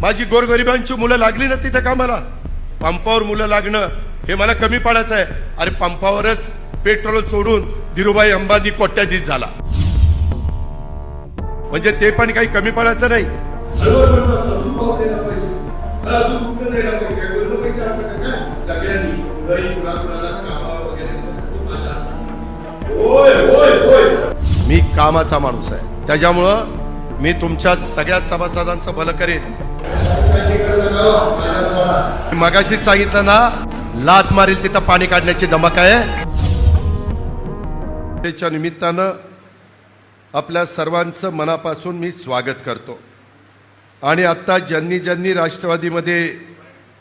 माझी गोरगरिबांची मुलं लागली ना तिथे कामाला, पंपावर मुलं लागणं हे मला कमी पडायचं आहे. अरे पंपावरच पेट्रोल सोडून धीरूभाई अंबानी कोट्याधीश झाला, म्हणजे ते पण काही कमी पडायचं नाही. मी कामाचा माणूस आहे, त्याच्यामुळं मी तुमच्या सगळ्या सभासदांचं भलं करेन. मगाशी सांगितलं ना, लात मारील तिथं पाणी काढण्याची धमक आहे. त्याच्या निमित्तानं आपल्या सर्वांचं मनापासून मी स्वागत करतो. आणि आत्ता ज्यांनी राष्ट्रवादीमध्ये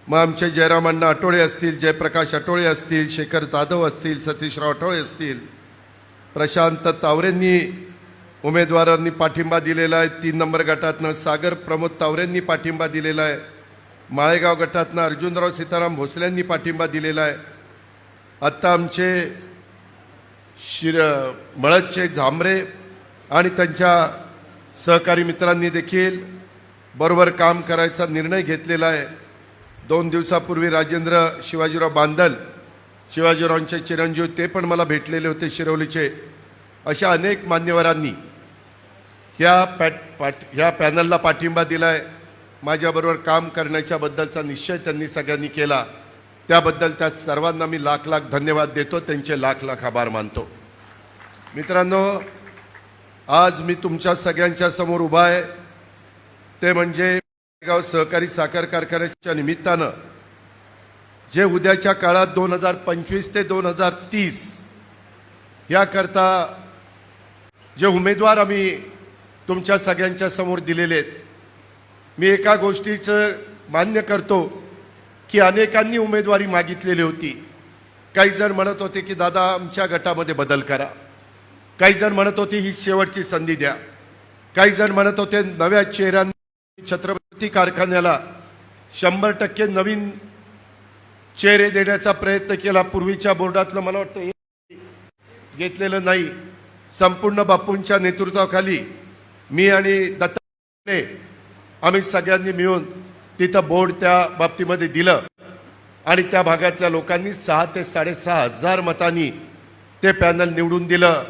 मग आमचे जयरामअण्णा आठवळे असतील, जयप्रकाश आठवळे असतील, शेखर जाधव असतील, सतीशराव आठवळे असतील, प्रशांत तावरेंनी उमेदवारांनी पाठिंबा दिलेला आहे. 3 नंबर गटातनं सागर प्रमोद तावरेंनी पाठिंबा दिलेला आहे. माळेगाव गटातनं अर्जुनराव सीताराम भोसलेंनी पाठिंबा दिलेला आहे. आत्ता आमचे मळदचे झांबरे आणि त्यांच्या सहकारी मित्रांनी देखील बरोबर काम करायचा निर्णय घेतलेला आहे. 2 दिवसापूर्वी राजेंद्र शिवाजीराव बांदल, शिवाजीरावांचे चिरंजीव, ते पण मला भेटलेले होते शिरवलीचे. अशा अनेक मान्यवरांनी ह्या पॅनलला पाठिंबा दिला आहे. माझ्याबरोबर काम करण्याच्याबद्दलचा निश्चय त्यांनी सगळ्यांनी केला, त्याबद्दल त्या सर्वांना मी लाख लाख धन्यवाद देतो, त्यांचे लाख लाख आभार मानतो. मित्रांनो, आज मी तुमच्या सगळ्यांच्या समोर उभा आहे ते म्हणजे गाव सहकारी साखर कारखान्याच्या निमित्तानं जे उद्याच्या काळात 2025 ते 2030 याकरता जे उमेदवार आम्ही तुमच्या सगळ्यांच्या समोर दिलेले आहेत. मी एका गोष्टीचं मान्य करतो की अनेकांनी उमेदवारी मागितलेली होती. काही जण म्हणत होते की दादा आमच्या गटामध्ये बदल करा, काही जण म्हणत होते ही शेवटची संधी द्या, काही जण म्हणत होते नव्या चेहऱ्यांनी छत्रपती कारखान्याला 100% नवीन चेहरे देण्याचा प्रयत्न केला. पूर्वीच्या बोर्डातलं मला वाटतं घेतलेलं नाही. संपूर्ण बापूंच्या नेतृत्वाखाली मी आणि दत्ताने आम्ही सगळ्यांनी मिळून तिथं बोर्ड त्या बाबतीमध्ये दिलं आणि त्या भागातल्या लोकांनी 6 ते 6.5 हजार मतांनी ते पॅनल निवडून दिलं.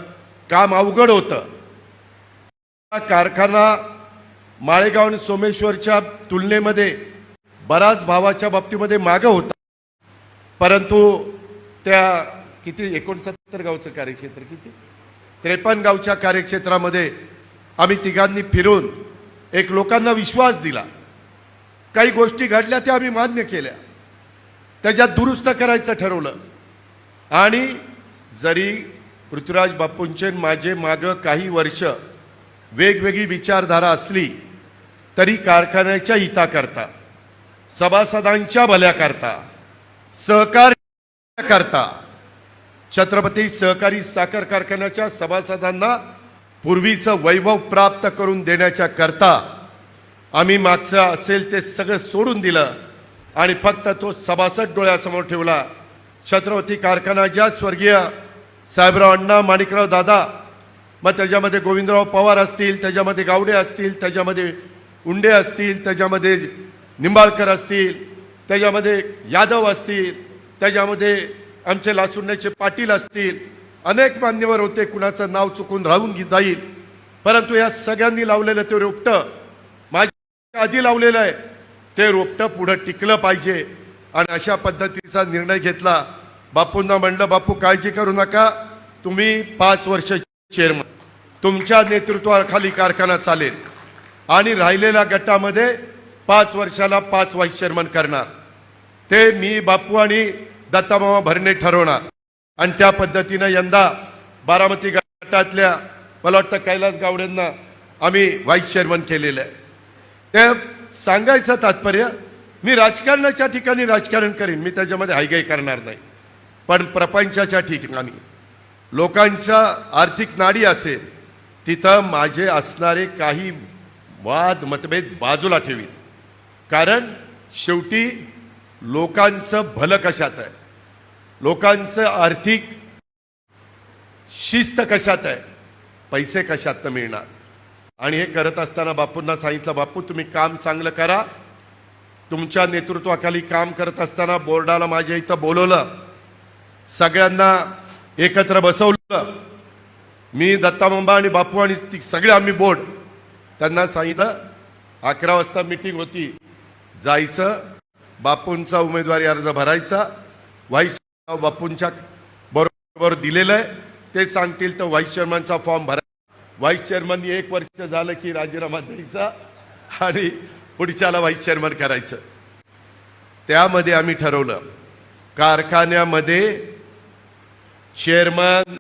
काम अवघड होतं. कारखाना माळेगाव आणि सोमेश्वरच्या तुलनेमध्ये बराच भावाच्या बाबतीमध्ये मागं होता, परंतु त्या किती 69 गावचं कार्यक्षेत्र, किती 53 गावच्या कार्यक्षेत्रामध्ये आम्ही तिघांनी फिरून एक लोकांना विश्वास दिला. काही गोष्टी घडल्या त्या आम्ही मान्य केल्या, त्याच्यात दुरुस्त करायचं ठरवलं. आणि जरी पृथ्वीराज बापूंचे माझे मागं काही वर्ष वेगवेगळी विचारधारा असली तरी कारखान्याच्या हिताकरता, सभासदांच्या भल्याकरता, सहकार्य करता, छत्रपती सहकारी साखर कारखान्याच्या सभासदांना पूर्वीचं वैभव प्राप्त करून देण्याच्या करता आम्ही मागचं असेल ते सगळं सोडून दिलं आणि फक्त तो सभासद डोळ्यासमोर ठेवला. छत्रपती कारखाना ज्या स्वर्गीय साहेबराव अण्णा, माणिकराव दादा, मग त्याच्यामध्ये गोविंदराव पवार असतील, त्याच्यामध्ये गावडे असतील, त्याच्यामध्ये उंडे असतील, त्याच्यामध्ये निंबाळकर असतील, त्याच्यामध्ये यादव असतील, त्याच्यामध्ये आमचे लासुंड्याचे पाटील असतील, अनेक मान्यवर होते. कुणाचं नाव चुकून राहून जाईल, परंतु या सगळ्यांनी लावलेलं ते रोपटं, माझ्या आधी लावलेलं आहे ते रोपटं पुढं टिकलं पाहिजे. आणि अशा पद्धतीचा निर्णय घेतला. बापूंना म्हणलं, बापू काळजी करू नका, तुम्ही 5 वर्ष चेअरमन, तुमच्या नेतृत्वाखाली कारखाना चालेल आणि राहिलेल्या गटामध्ये 5 वर्षाला 5 व्हाईस चेअरमन करणार. ते मी, बापू आणि दत्तामामा भरणे ठरवणार. आणि त्या पद्धतीनं यंदा बारामती गटातल्या मला वाटतं कैलास गावडेंना आम्ही व्हाईस चेअरमन केलेलं आहे. ते सांगायचं तात्पर्य, मी राजकारणाच्या ठिकाणी राजकारण करीन, मी त्याच्यामध्ये हायगाई करणार नाही, पण प्रपंचाच्या ठिकाणी लोकांच्या आर्थिक नाडी असेल तिथं माझे असणारे काही वाद मतभेद बाजूला ठेवीन. कारण शेवटी लोकांचं भलं कशात आहे, लोकांचं आर्थिक शिस्त कशात आहे, पैसे कशात मिळणार. आणि हे करत असताना बापूंना सांगितलं, बापू तुम्ही काम चांगलं करा, तुमच्या नेतृत्वाखाली काम करत असताना बोर्डाला माझ्या इथं बोलवलं, सगळ्यांना एकत्र बसवलं. मी दत्तामांबा आणि बापू आणि सगळे आम्ही बोर्ड त्यांना सांगितलं 11 वाजता मीटिंग होती, जायचं, बापूंचा उमेदवारी अर्ज भरायचा, व्हाईस बापूंच्या बरोबर दिलेलं आहे, ते सांगतील तर व्हाईस चेअरमनचा फॉर्म भरा. व्हाईस चेअरमननी 1 वर्ष झालं की राजीनामा द्यायचा आणि पुढच्याला व्हाईस चेअरमन करायचं. त्यामध्ये आम्ही ठरवलं कारखान्यामध्ये चेअरमन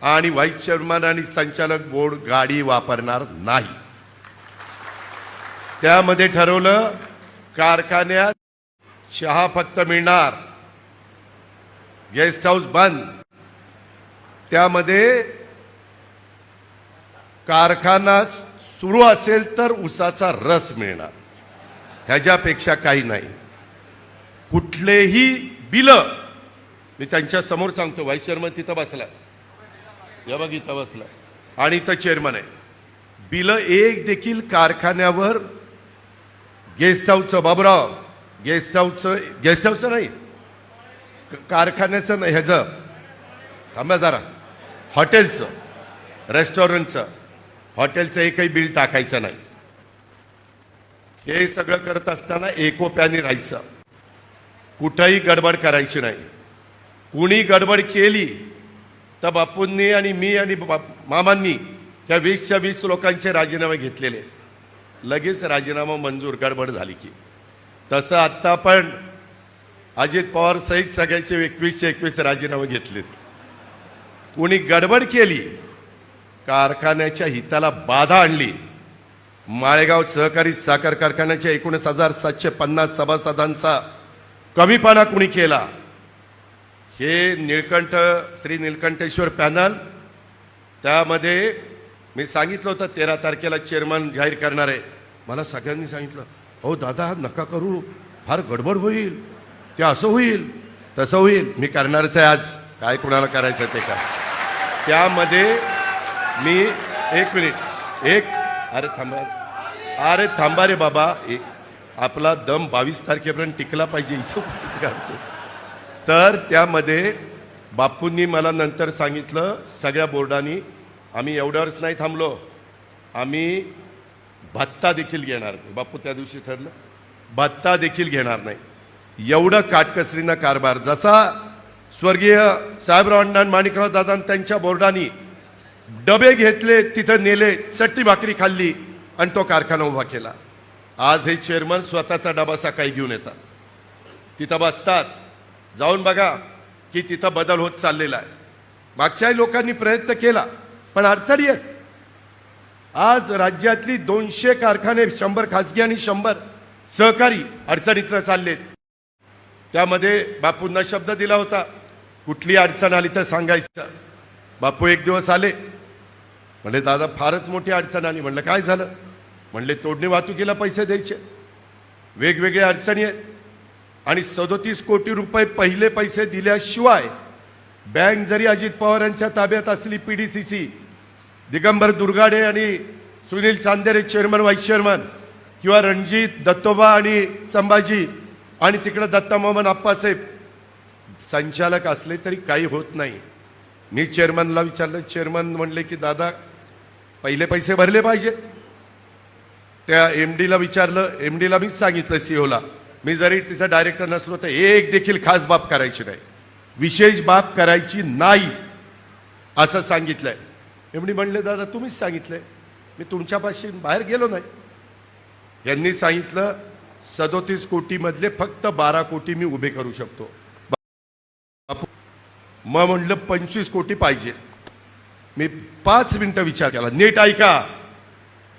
आणि व्हाईस चेअरमन आणि संचालक बोर्ड गाडी वापरणार नाही. त्यामध्ये ठरवलं कारखान्यात चहा फक्त मिळणार, गेस्ट हाऊस बंद. त्यामध्ये कारखाना सुरू असेल तर उसाचा रस मिळणार, ह्याच्यापेक्षा काही नाही. कुठलेही बिल मी त्यांच्या समोर सांगतो, व्हाईस चेअरमन तिथं बसला, या बघ इथं बसला आणि इथं चेअरमन आहे, बिल एक देखील कारखान्यावर गेस्ट हाऊसचं, बाबूराव गेस्ट हाऊसचं नाही, कारखान्याचं नाही, ह्याचं थांबा जरा, हॉटेलचं, रेस्टॉरंटचं, हॉटेलचं एकही बिल टाकायचं नाही. हे सगळं करत असताना एकोप्याने राहायचं, कुठंही गडबड करायची नाही. कुणी गडबड केली तर बापूंनी आणि मी आणि मामांनी त्या 20च्या 20 लोकांचे राजीनामे घेतलेले, लगेच राजीनामा मंजूर गडबड झाली की. तसं आत्ता पण अजित पवार सहित सगळ्याचे 21चे 21 राजीनामे घेतलेत. कोणी गडबड केली, कारखान्याच्या हिताला बाधा आणली, माळेगाव सहकारी साखर कारखान्याच्या 19,750 सभासदांचा कमीपणा कुणी केला, हे श्री निळकंठेश्वर पॅनल, त्यामध्ये मी सांगितलं होतं 13 तारखेला चेअरमन जाहीर करणार आहे. मला सगळ्यांनी सांगितलं, हो दादा नका करू, फार गडबड होईल, ते असं होईल तसं होईल. मी करणारच आहे आज, काय कुणाला करायचं ते का. त्यामध्ये मी 1 मिनिट अरे थांबा रे बाबा, आपला दम 22 तारखेपर्यंत टिकला पाहिजे, इथं कुठेच घालतो. तर त्यामध्ये बापूंनी मला नंतर सांगितलं, सगळ्या बोर्डानी, आम्ही एवढ्यावरच नाही थांबलो, आम्ही भत्ता देखील घेणार नाही. बापू त्या दिवशी ठरलं भत्ता देखील घेणार नाही. एवढं काटकसरीनं कारभार, जसा स्वर्गीय साहेबराव अण्णा माणिकराव दादा त्यांच्या बोर्डानी डबे घेतले, तिथं नेले, चट्टी भाकरी खाल्ली आणि तो कारखाना उभा केला. आज हे चेअरमन स्वतःचा डबा सकाळी घेऊन येतात, तिथं बसतात. जाऊन बघा की तिथं बदल होत चाललेला आहे. मागच्याही लोकांनी प्रयत्न केला पण अडचणी आहेत. आज राज्यातली 200 कारखाने, 100 खासगी आणि 100 सहकारी अडचणीतनं चाललेत. त्यामध्ये बापूंना शब्द दिला होता, कुठली अडचण आली तर सांगायचं. बापू एक दिवस आले, म्हणले दादा फारच मोठी अडचण आली. म्हणलं काय झालं? म्हणले तोडणी वाहतुकीला पैसे द्यायचे, वेगवेगळ्या अडचणी आहेत आणि 37 कोटी रुपये पहिले पैसे दिल्याशिवाय बँक जरी अजित पवारांच्या ताब्यात असली, PDCC दिगंबर दुर्गाडे आणि Sunil Chandere chairman vice chairman, किंवा रणजित दत्तोबा आणि संभाजी आणि तिकडे दत्तामामन आप्पासाहेब संचालक असले तरी काही होत नाही. मी चेअरमनला विचारलं, चेअरमन म्हणले की दादा पहिले पैसे भरले पाहिजे. त्या MDला विचारलं, MDला मीच सांगितलं, CEOला, मी जरी तिचा डायरेक्टर नसलो तर एक देखील खास बाब करायची नाही, विशेष बाब करायची नाही असं सांगितलंय. MD म्हणले दादा तुम्हीच सांगितलंय, मी तुमच्यापाशी बाहेर गेलो नाही. यांनी सांगितलं 37 कोटी मधले फक्त 12 कोटी मी उभे करू शकतो. मग म्हणलं 25 कोटी पाहिजे. मी 5 मिनिटं विचार केला, नीट ऐका,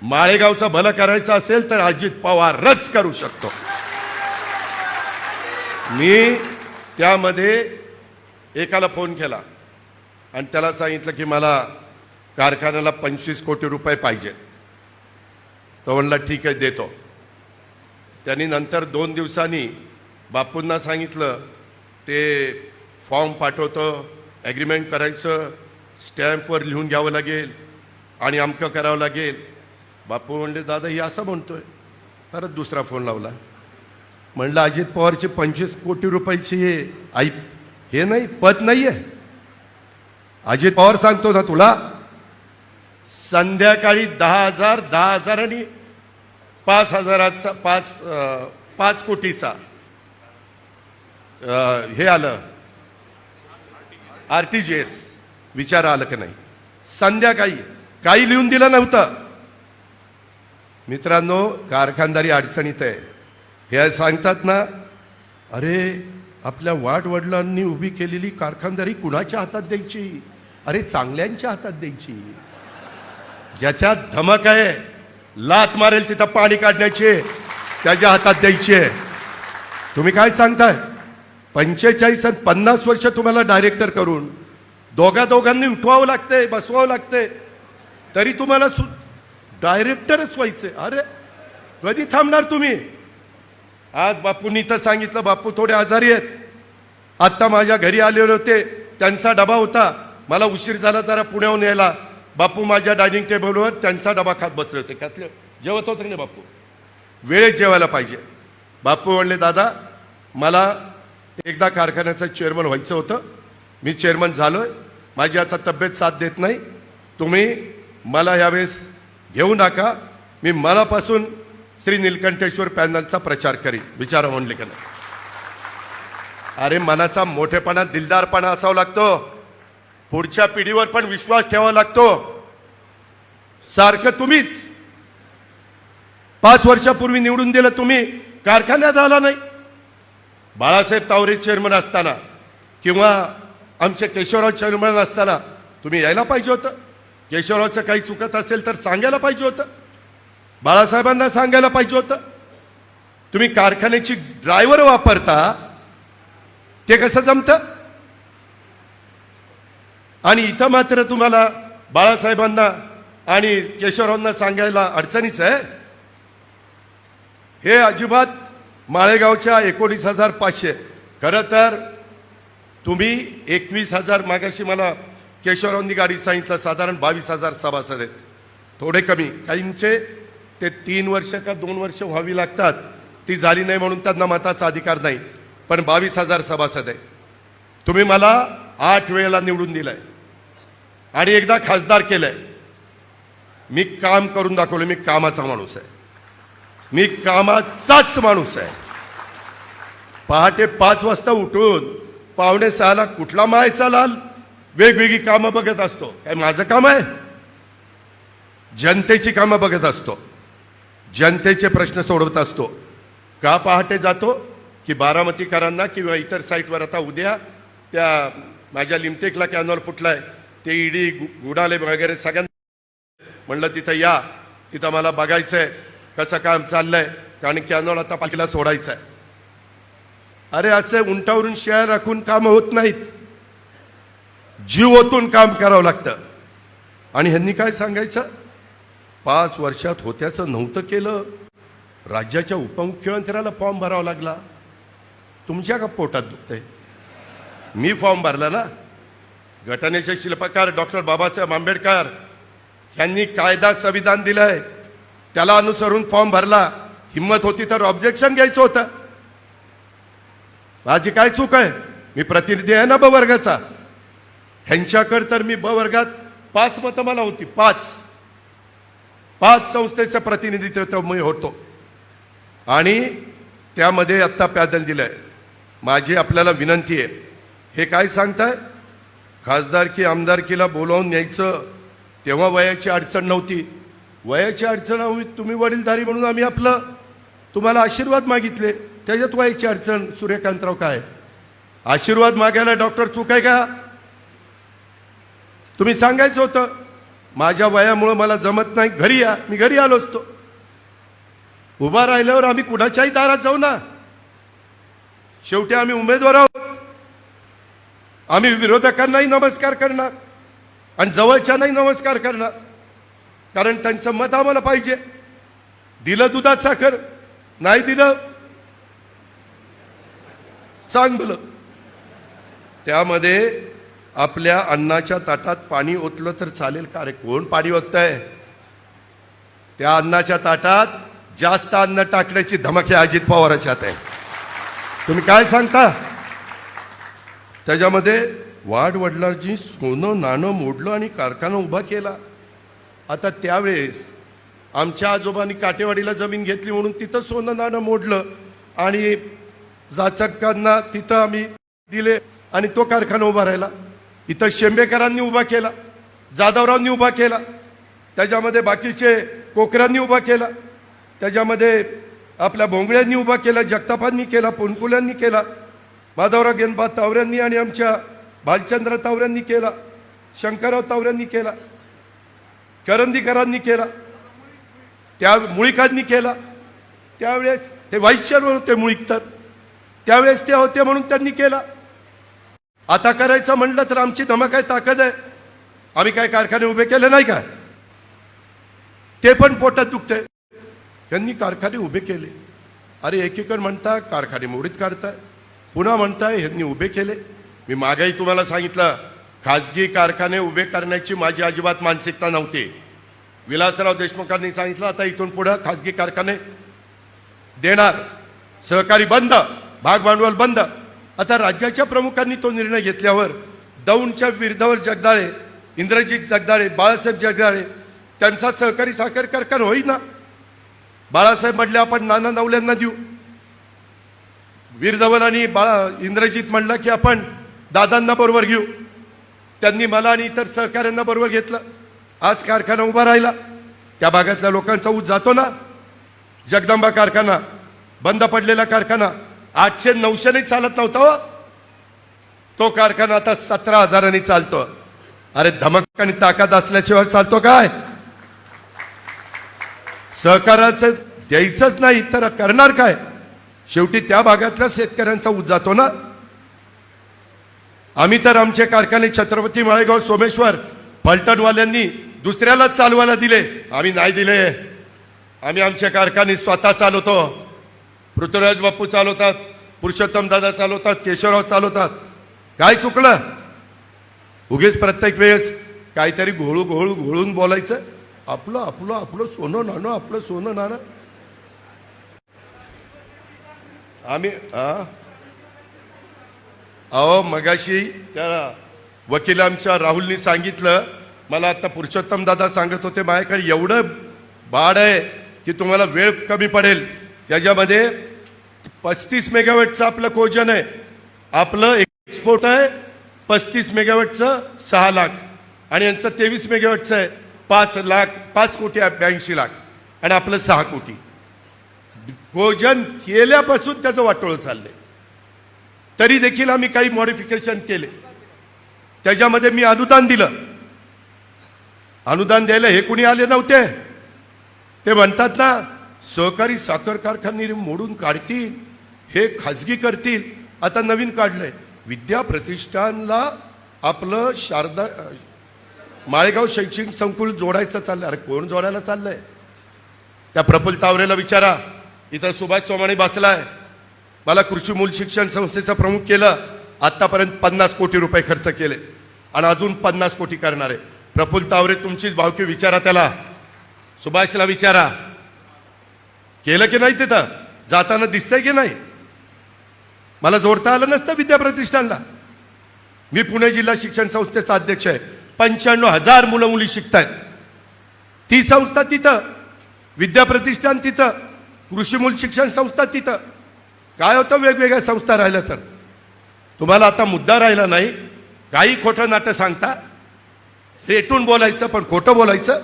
माळेगावचं भलं करायचं असेल तर अजित पवारच करू शकतो. मी त्यामध्ये एकाला फोन केला आणि त्याला सांगितलं की मला कारखान्याला 25 कोटी रुपये पाहिजेत. तो म्हणला ठीक आहे देतो. त्यांनी नंतर 2 दिवसांनी बापूंना सांगितलं ते फॉर्म पाठवतो, ॲग्रीमेंट करायचं, स्टॅम्पवर लिहून घ्यावं लागेल आणि अमकं करावं लागेल. बापू म्हणले दादा ही असं म्हणतोय. परत दुसरा फोन लावला, म्हणलं अजित पवारची 25 कोटी रुपयाची हे नाही, पद नाही आहे. अजित पवार सांगतो ना तुला, संध्याकाळी 10,000 10,000 आणि 5,000चा 5 कोटीचा हे आलं RTGS. विचार आलं की नाही? संध्याकाळी काही लिहून दिलं नव्हतं. मित्रांनो, कारखानदारी अडचणीत आहे. हे सांगतात ना, अरे आपल्या वाडवडिलांनी उभी केलेली कारखानदारी कुणाच्या हातात द्यायची? अरे चांगल्यांच्या हातात द्यायची. ज्याच्यात धमक आहे, लात मारेल तिथं पाणी काढण्याची, त्याच्या हातात द्यायची आहे. तुम्ही काय सांगताय? 45 आणि 50 वर्ष तुम्हाला डायरेक्टर करून दोघांनी उठवावं लागतंय, बसवावं लागतंय, तरी तुम्हाला डायरेक्टरच व्हायचंय. अरे कधी थांबणार तुम्ही? आज बापूंनी तर सांगितलं, बापू थोडे आजारी आहेत. आत्ता माझ्या घरी आलेले होते, त्यांचा डबा होता, मला उशीर झाला जरा पुण्याहून यायला. बापू माझ्या डायनिंग टेबलवर त्यांचा डबा खात बसले होते. त्यातले जेवत होते की नाही बापू? वेळेत जेवायला पाहिजे. बापू म्हणले, दादा मला एकदा कारखान्याचं चेअरमन व्हायचं होतं, मी चेअरमन झालोय, माझी आता तब्येत साथ देत नाही, तुम्ही मला यावेळेस घेऊ नका, मी मनापासून श्री नीलकंठेश्वर पॅनलचा प्रचार करीन. विचारा म्हणले का नाही? अरे मनाचा मोठेपणा, दिलदारपणा असावा लागतो. पुढच्या पिढीवर पण विश्वास ठेवावा लागतो. सारखं तुम्हीच 5 वर्षापूर्वी निवडून दिलं, तुम्ही कारखान्यात आला नाही. बाळासाहेब तावरे चेअरमन असताना किंवा आमचे केशवराव चेअरमन असताना तुम्ही यायला पाहिजे होतं. केशवरावचं काही चुकत असेल तर सांगायला पाहिजे होतं, बाळासाहेबांना सांगायला पाहिजे होतं. तुम्ही कारखान्याची ड्रायव्हर वापरता, ते कसं जमतं? आणि इथं मात्र तुम्हाला बाळासाहेबांना आणि केशवरावांना सांगायला अडचणीच आहे. हे अजिबात माळेगावच्या 19,500, खरं तर तुम्ही 21,000, मागाशी मला केशवरावांनी गाडी सांगितलं, साधारण 22,000 सभासद आहेत. थोडे कमी, काहींचे ते 3 वर्ष का 2 वर्ष व्हावी लागतात, ती झाली नाही म्हणून त्यांना मताचा अधिकार नाही, पण 22,000 सभासद आहे. तुम्ही मला 8 वेळेला निवडून दिलंय आणि एकदा खासदार केलंय. मी काम करून दाखवलं, मी कामाचा माणूस आहे, मी कामाचाच माणूस आहे. पहाटे 5 वाजता उठून 5:45ला कुठला मायचा लाल वेगवेगळी कामं बघत असतो. काय माझं काम आहे? जनतेची कामं बघत असतो, जनतेचे प्रश्न सोडवत असतो. का पहाटे जातो की बारामतीकरांना किंवा इतर साईटवर, आता उद्या त्या माझ्या लिमटेकला कॅनॉल फुटलाय, ते ईडी गुडाले वगैरे सगळ्यांना म्हणलं तिथं या, तिथं मला बघायचंय कसं काम चाललंय, कारण कॅनॉल आता पालखीला सोडायचं आहे. अरे असे उंटावरून शेळ्या राखून कामं होत नाहीत, जीव ओतून काम करावं लागतं. आणि ह्यांनी काय सांगायचं? 5 वर्षात होत्याचं नव्हतं केलं, राज्याच्या उपमुख्यमंत्र्याला फॉर्म भरावा लागला. तुमच्या का पोटात दुखतंय? मी फॉर्म भरला ना. घटनेचे शिल्पकार डॉक्टर बाबासाहेब आंबेडकर यांनी कायदा संविधान दिलंय, त्याला अनुसरून फॉर्म भरला. हिम्मत होती तर ऑब्जेक्शन घ्यायचं होतं. माझी काय चूक आहे? मी प्रतिनिधी आहे ना ब वर्गाचा. ह्यांच्याकडे तर मी ब वर्गात 5 मतं मला होती, 5 संस्थेचं प्रतिनिधित्व मी होतो आणि त्यामध्ये आत्ता पॅनल दिलंय. माझी आपल्याला विनंती आहे, हे काय सांगताय? खासदारकी आमदारकीला बोलावून न्यायचं, तेव्हा वयाची अडचण नव्हती. वयाची अडचण तुम्ही वडीलधारी म्हणून आम्ही आपलं तुम्हाला आशीर्वाद मागितले, त्याच्यात वयाची अडचण. सूर्यकांतराव काय आशीर्वाद मागायला डॉक्टर चूक आहे का? तुम्ही सांगायचं होतं माझ्या वयामुळं मला जमत नाही, घरी या. मी घरी आलो असतो. उभा राहिल्यावर आम्ही कुणाच्याही दारात जाऊ ना. शेवटी आम्ही उमेदवार आहोत. आम्ही विरोधकांनाही नमस्कार करणार आणि जवळच्यांनाही नमस्कार करणार, कारण त्यांचं मत आम्हाला पाहिजे. दिलं दुधात साखर, नाही दिलं सांग भलं. त्यामध्ये आपल्या अन्नाच्या ताटात पाणी ओतलं तर चालेल का रे? कोण पाणी ओततंय? त्या अन्नाच्या ताटात जास्त अन्न टाकण्याची धमक अजित पवारांच्यात आहे. तुम्ही काय सांगता? त्याच्यामध्ये वाडवडिलांची सोनं नाणं मोडलं आणि कारखाना उभा केला. आता त्यावेळेस आमच्या आजोबांनी काटेवाडीला जमीन घेतली म्हणून तिथं सोनं नाणं मोडलं आणि जाचकांना तिथं आम्ही दिले आणि तो कारखाना उभा राहिला. इथं शेंबेकरांनी उभा केला, जाधवरावांनी उभा केला, त्याच्यामध्ये बाकीचे कोकरांनी उभा केला, त्याच्यामध्ये आपल्या भोंगळ्यांनी उभा केला, जगतापांनी केला, पोनकुल्यांनी केला, माधवराव गेनबा तावऱ्यांनी आणि आमच्या भालचंद्र तावऱ्यांनी केला, शंकरराव तावऱ्यांनी केला, करंदीकरांनी केला, त्या मुळीकांनी केला. त्यावेळेस ते व्हाईस चेअरमन होते मुळीक, तर त्यावेळेस ते होते म्हणून त्यांनी केला. आता करायचं म्हणलं तर आमची धमक आहे, ताकद आहे. आम्ही काय कारखाने उभे केले नाही काय? ते पण पोटात दुखते. त्यांनी कारखाने उभे केले. अरे एकीकडे म्हणता कारखाने मोडीत काढताय, पुन्हा म्हणताय ह्यांनी उभे केले. मी मागेही तुम्हाला सांगितलं, खाजगी कारखाने उभे करण्याची माझी अजिबात मानसिकता नव्हती. विलासराव देशमुखांनी सांगितलं आता इथून पुढे खाजगी कारखाने देणार, सहकारी बंद, भाग भांडवल बंद. आता राज्याच्या प्रमुखांनी तो निर्णय घेतल्यावर दौंडच्या विरुद्धावर जगदाळे, इंद्रजित जगदाळे, बाळासाहेब जगदाळे त्यांचा सहकारी साखर कारखाना होईना. बाळासाहेब म्हटले आपण नाना नवल्यांना देऊ. वीरधवन आणि इंद्रजित म्हणलं की आपण दादांना बरोबर घेऊ. त्यांनी मला आणि इतर सहकाऱ्यांना बरोबर घेतलं. आज कारखाना उभा राहिला. त्या भागातल्या लोकांचा ऊस जातो ना. जगदंबा कारखाना बंद पडलेला कारखाना 800-900 चालत नव्हता हो. तो कारखाना आता 17,000 चालतो. अरे धमक आणि ताकद असल्याशिवाय चालतो काय? सहकाराचं द्यायचंच नाही तर करणार काय? शेवटी त्या भागातल्या शेतकऱ्यांचा ऊस जातो ना. आम्ही तर आमचे कारखाने छत्रपती, माळेगाव, सोमेश्वर, फलटणवाल्यांनी दुसऱ्याला चालवायला दिले, आम्ही नाही दिले. आम्ही आमचे कारखाने स्वतः चालवतो. पृथ्वीराज बापू चालवतात, पुरुषोत्तम दादा चालवतात, केशवराव चालवतात. काय चुकलं? उगीच प्रत्येक वेळेस काहीतरी घोळून बोलायचं. आपलं आपलं आपलं सोनं नाणं, आपलं सोनं नाणं. आम्ही अहो मगाशी त्या वकील आमच्या राहुलनी सांगितलं मला, आता पुरुषोत्तम दादा सांगत होते माझ्याकडे एवढं बाड आहे की तुम्हाला वेळ कमी पडेल. याच्यामध्ये 35 मेगावॅटचं आपलं कोजन आहे. आपलं एक्सपोर्ट आहे 35 मेगावॅटचं 6 लाख आणि यांचं 23 मेगावॅटचं आहे 5 कोटी 82 लाख आणि आपलं 6 कोटी. कोजन केल्यापासून त्याचं वाटोळं चाललंय. तरी देखील आम्ही काही मॉडिफिकेशन केले. त्याच्यामध्ये मी अनुदान दिलं. अनुदान द्यायला हे कुणी आले नव्हते. ते म्हणतात ना सहकारी साखर कारखाने मोडून काढतील, हे खाजगी करतील. आता नवीन काढलंय विद्या प्रतिष्ठानला आपलं शारदा माळेगाव शैक्षणिक संकुल जोडायचं चाललंय. अरे कोण जोडायला चाललंय? त्या प्रफुल्ल तावरेला विचारा. इथं सुभाष चव्हाण बसलाय. मला कृषी मूल शिक्षण संस्थेचं प्रमुख केलं. आतापर्यंत 50 कोटी रुपये खर्च केले आणि अजून 50 कोटी करणार आहे. प्रफुल्ल तावरे तुमचीच भावकी, विचारा त्याला, सुभाषला विचारा. केलं की नाही? तिथं जाताना दिसतंय की नाही? मला जोडता आलं नसतं विद्या प्रतिष्ठानला. मी पुणे जिल्हा शिक्षण संस्थेचा अध्यक्ष आहे. 95,000 मुलं मुली शिकतायत. ती संस्था तिथं, विद्या प्रतिष्ठान तिथं, कृषी मूल शिक्षण संस्था तिथं. काय होतं वेगवेगळ्या संस्था राहिल्या तर? तुम्हाला आता मुद्दा राहिला नाही. काही खोटं नाटं सांगता, रेटून बोलायचं पण खोटं बोलायचं.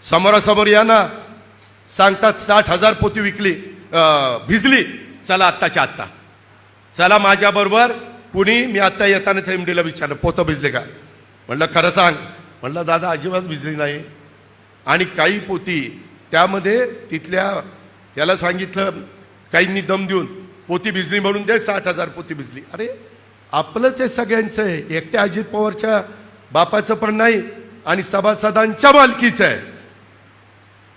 समोरासमोर या ना. सांगतात 60,000 पोती विकली भिजली. चला आत्ताच्या आत्ता चला माझ्याबरोबर. कुणी मी आत्ता येताना एमडीला विचारलं पोतं भिजले का? म्हणलं खरं सांग. म्हणलं दादा अजिबात भिजली नाही. आणि काही पोती त्यामध्ये तिथल्या याला सांगितलं, काहींनी दम देऊन पोती भिजली म्हणून दे 60,000 पोती भिजली. अरे आपलं ते सगळ्यांचं आहे. एकट्या अजित पवारच्या बापाचं पण नाही आणि सभासदांच्या मालकीचं आहे.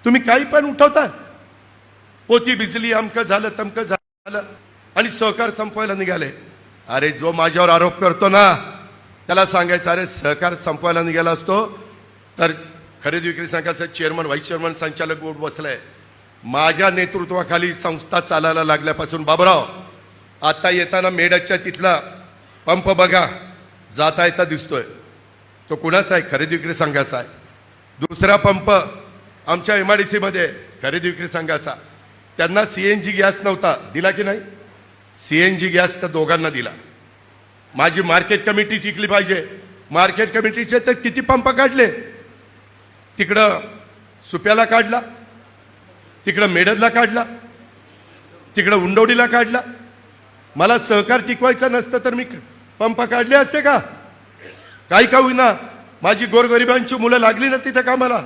तुम्ही काही पण उठवता. पोती भिजली, अमकं झालं तमकं झालं आणि सहकार संपवायला निघाले. अरे जो माझ्यावर आरोप करतो ना त्याला सांगायचं अरे सहकार संपवायला निघाला असतो तर खरेदी विक्री संघाचा चेअरमन, व्हाईस चेअरमन, संचालक बोर्ड बसलाय. माझ्या नेतृत्वाखाली संस्था चालायला लागल्यापासून बाबराव आता येताना मेडच्या तिथला पंप बघा, जाता येता दिसतोय, तो कुणाचा आहे? खरेदी विक्री संघाचा आहे. दुसरा पंप आमच्या MIDC मध्ये खरेदी विक्री संघाचा. त्यांना CNG गॅस नव्हता, दिला की नाही? CNG गॅस तर दोघांना दिला. माझी मार्केट कमिटी टिकली पाहिजे. मार्केट कमिटीचे तर किती पंप काढले, तिकडं सुप्याला काढला, तिकडं मेडदला काढला, तिकडं उंडवडीला काढला. मला सहकार टिकवायचं नसतं तर मी पंप काढले असते का? काही का होईना माझी गोरगरिबांची मुलं लागली ना तिथं का? मला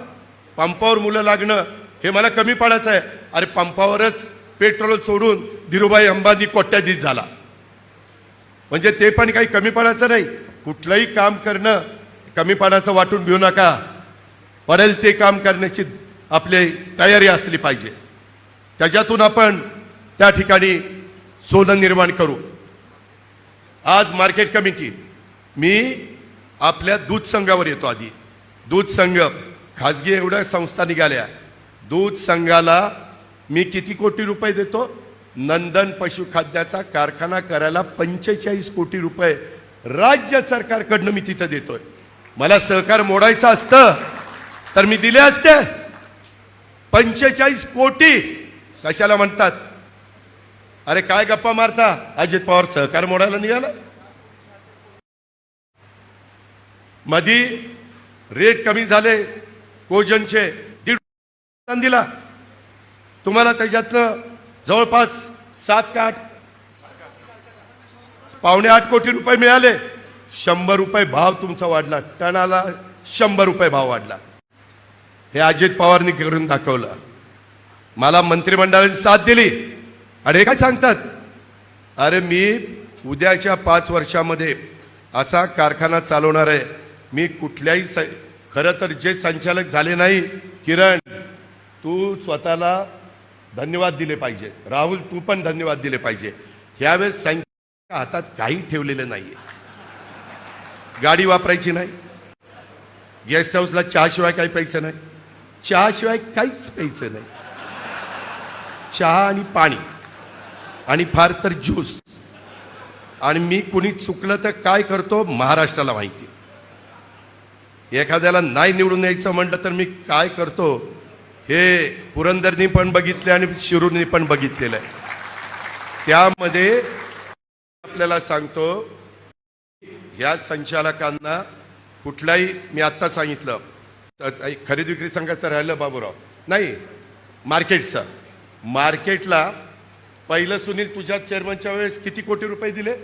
पंपावर मुलं लागणं हे मला कमी पडायचं आहे. अरे पंपावरच पेट्रोल सोडून धीरूभाई अंबानी कोट्याधीश झाला, म्हणजे ते पण काही कमी पडायचं नाही. कुठलंही काम करणं कमीपणाचं वाटून घेऊ नका. पडेल ते काम करण्याची आपली तयारी असली पाहिजे. त्याच्यातून आपण त्या ठिकाणी सोनं निर्माण करू. आज मार्केट कमिटी, मी आपल्या दूध संघावर येतो. आधी दूध संघ खाजगी एवढ्या संस्था निघाल्या. दूध संघाला मी किती कोटी रुपये देतो? नंदन पशुखाद्याचा कारखाना करायला 45 कोटी रुपये राज्य सरकारकडनं मी तिथं देतोय. मला सहकार मोडायचं असतं तर मी दिले असते. 45 कोटी कशाला म्हणतात? अरे काय गप्पा मारता? अजित पवार सहकार मोडायला निघाला. मधी रेट कमी झाले कोजनचे, 1.5 दिला तुम्हाला, त्याच्यातनं जवळपास 7 का 8 8.25 कोटी रुपये मिळाले. 100 रुपये भाव तुमचा वाढला, टनाला 100 रुपये भाव वाढला. हे अजित पवारनी करून दाखवलं. मला मंत्रिमंडळाने साथ दिली. आणि हे काय सांगतात? अरे मी उद्याच्या 5 वर्षामध्ये असा कारखाना चालवणार आहे. मी कुठल्याही खरं तर जे संचालक झाले नाही, किरण तू स्वतःला धन्यवाद दिले पाहिजे, राहुल तू पण धन्यवाद दिले पाहिजे. यावेळेस संचालक हातात काही ठेवलेलं नाहीये. गाडी वापरायची नाही, गेस्ट हाऊसला चहाशिवाय काही प्यायचं नाही, चहाशिवाय काहीच प्यायचं नाही. चहा आणि पाणी आणि फार तर ज्यूस. आणि मी कुणी चुकलं तर काय करतो महाराष्ट्राला माहिती. एखाद्याला नाही निवडून यायचं म्हटलं तर मी काय करतो हे पुरंदरनी पण बघितले आणि शिरूरनी पण बघितलेलं आहे. त्यामध्ये आपल्याला सांगतो, या संचालकांना कुठलाही, मी आत्ता सांगितलं खरेदी विक्री संघाचं राहिलं बाबूराव, नाही मार्केटचं. मार्केटला पहिलं सुनील तुझ्या चेअरमनच्या वेळेस किती कोटी रुपये दिले?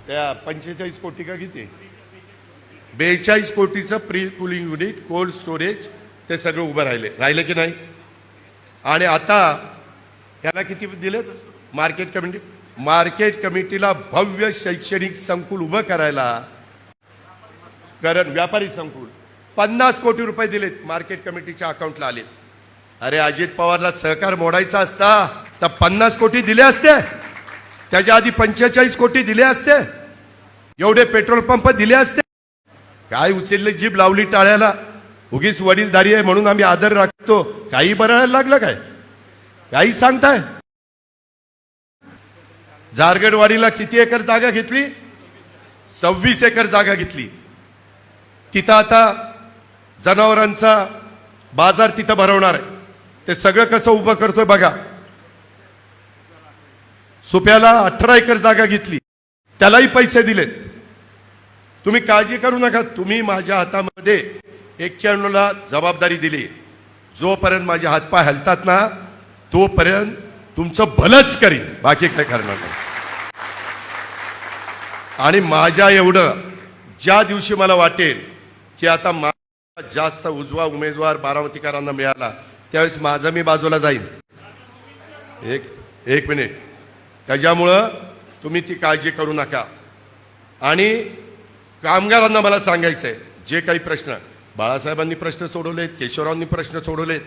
त्या 45 कोटी का किती? 42 कोटीचं pre cooling unit, cold storage, ते सगळं उभं राहिलं की नाही? आणि आता ह्याला किती दिलेत? मार्केट कमिटीला भव्य शैक्षणिक संकुल उभं करायला, व्यापारी संकुल 50 कोटी रुपये दिलेत, मार्केट कमिटीच्या अकाउंटला आले. अरे अजित पवारला सहकार मोडायचा असता तर 50 कोटी दिले असते, त्याच्या आधी 45 कोटी दिले असते, एवढे पेट्रोल पंप दिले असते. काय उचलले जीभ लावली टाळ्याला? उगीच वडीलधारी आहे म्हणून आम्ही आदर राखतो, काही बरायला लागलं काय? काही सांगताय? जारगडवाडीला किती एकर जागा घेतली? 26 एकर जागा घेतली. तिथं आता जनावरांचा बाजार तिथं भरवणार आहे. ते सगळं कसं उभं करतोय बघा. सुप्याला 18 एकर जागा घेतली, त्यालाही पैसे दिलेत. तुम्ही काळजी करू नका. तुम्ही माझ्या हातामध्ये 91ला जबाबदारी दिली. जोपर्यंत माझे हातपाय हलतात ना तोपर्यंत तुमचं भलंच करीन, बाकी काय करणार नाही. आणि माझ्या एवढं ज्या दिवशी मला वाटेल की आता जास्त उजवा उमेदवार बारामतीकरांना मिळाला, त्यावेळेस माझं मी बाजूला जाईन. एक मिनिट. त्याच्यामुळं तुम्ही ती काळजी करू नका. आणि कामगारांना मला सांगायचं आहे, जे काही प्रश्न बाळासाहेबांनी प्रश्न सोडवलेत, केशवरावांनी प्रश्न सोडवलेत,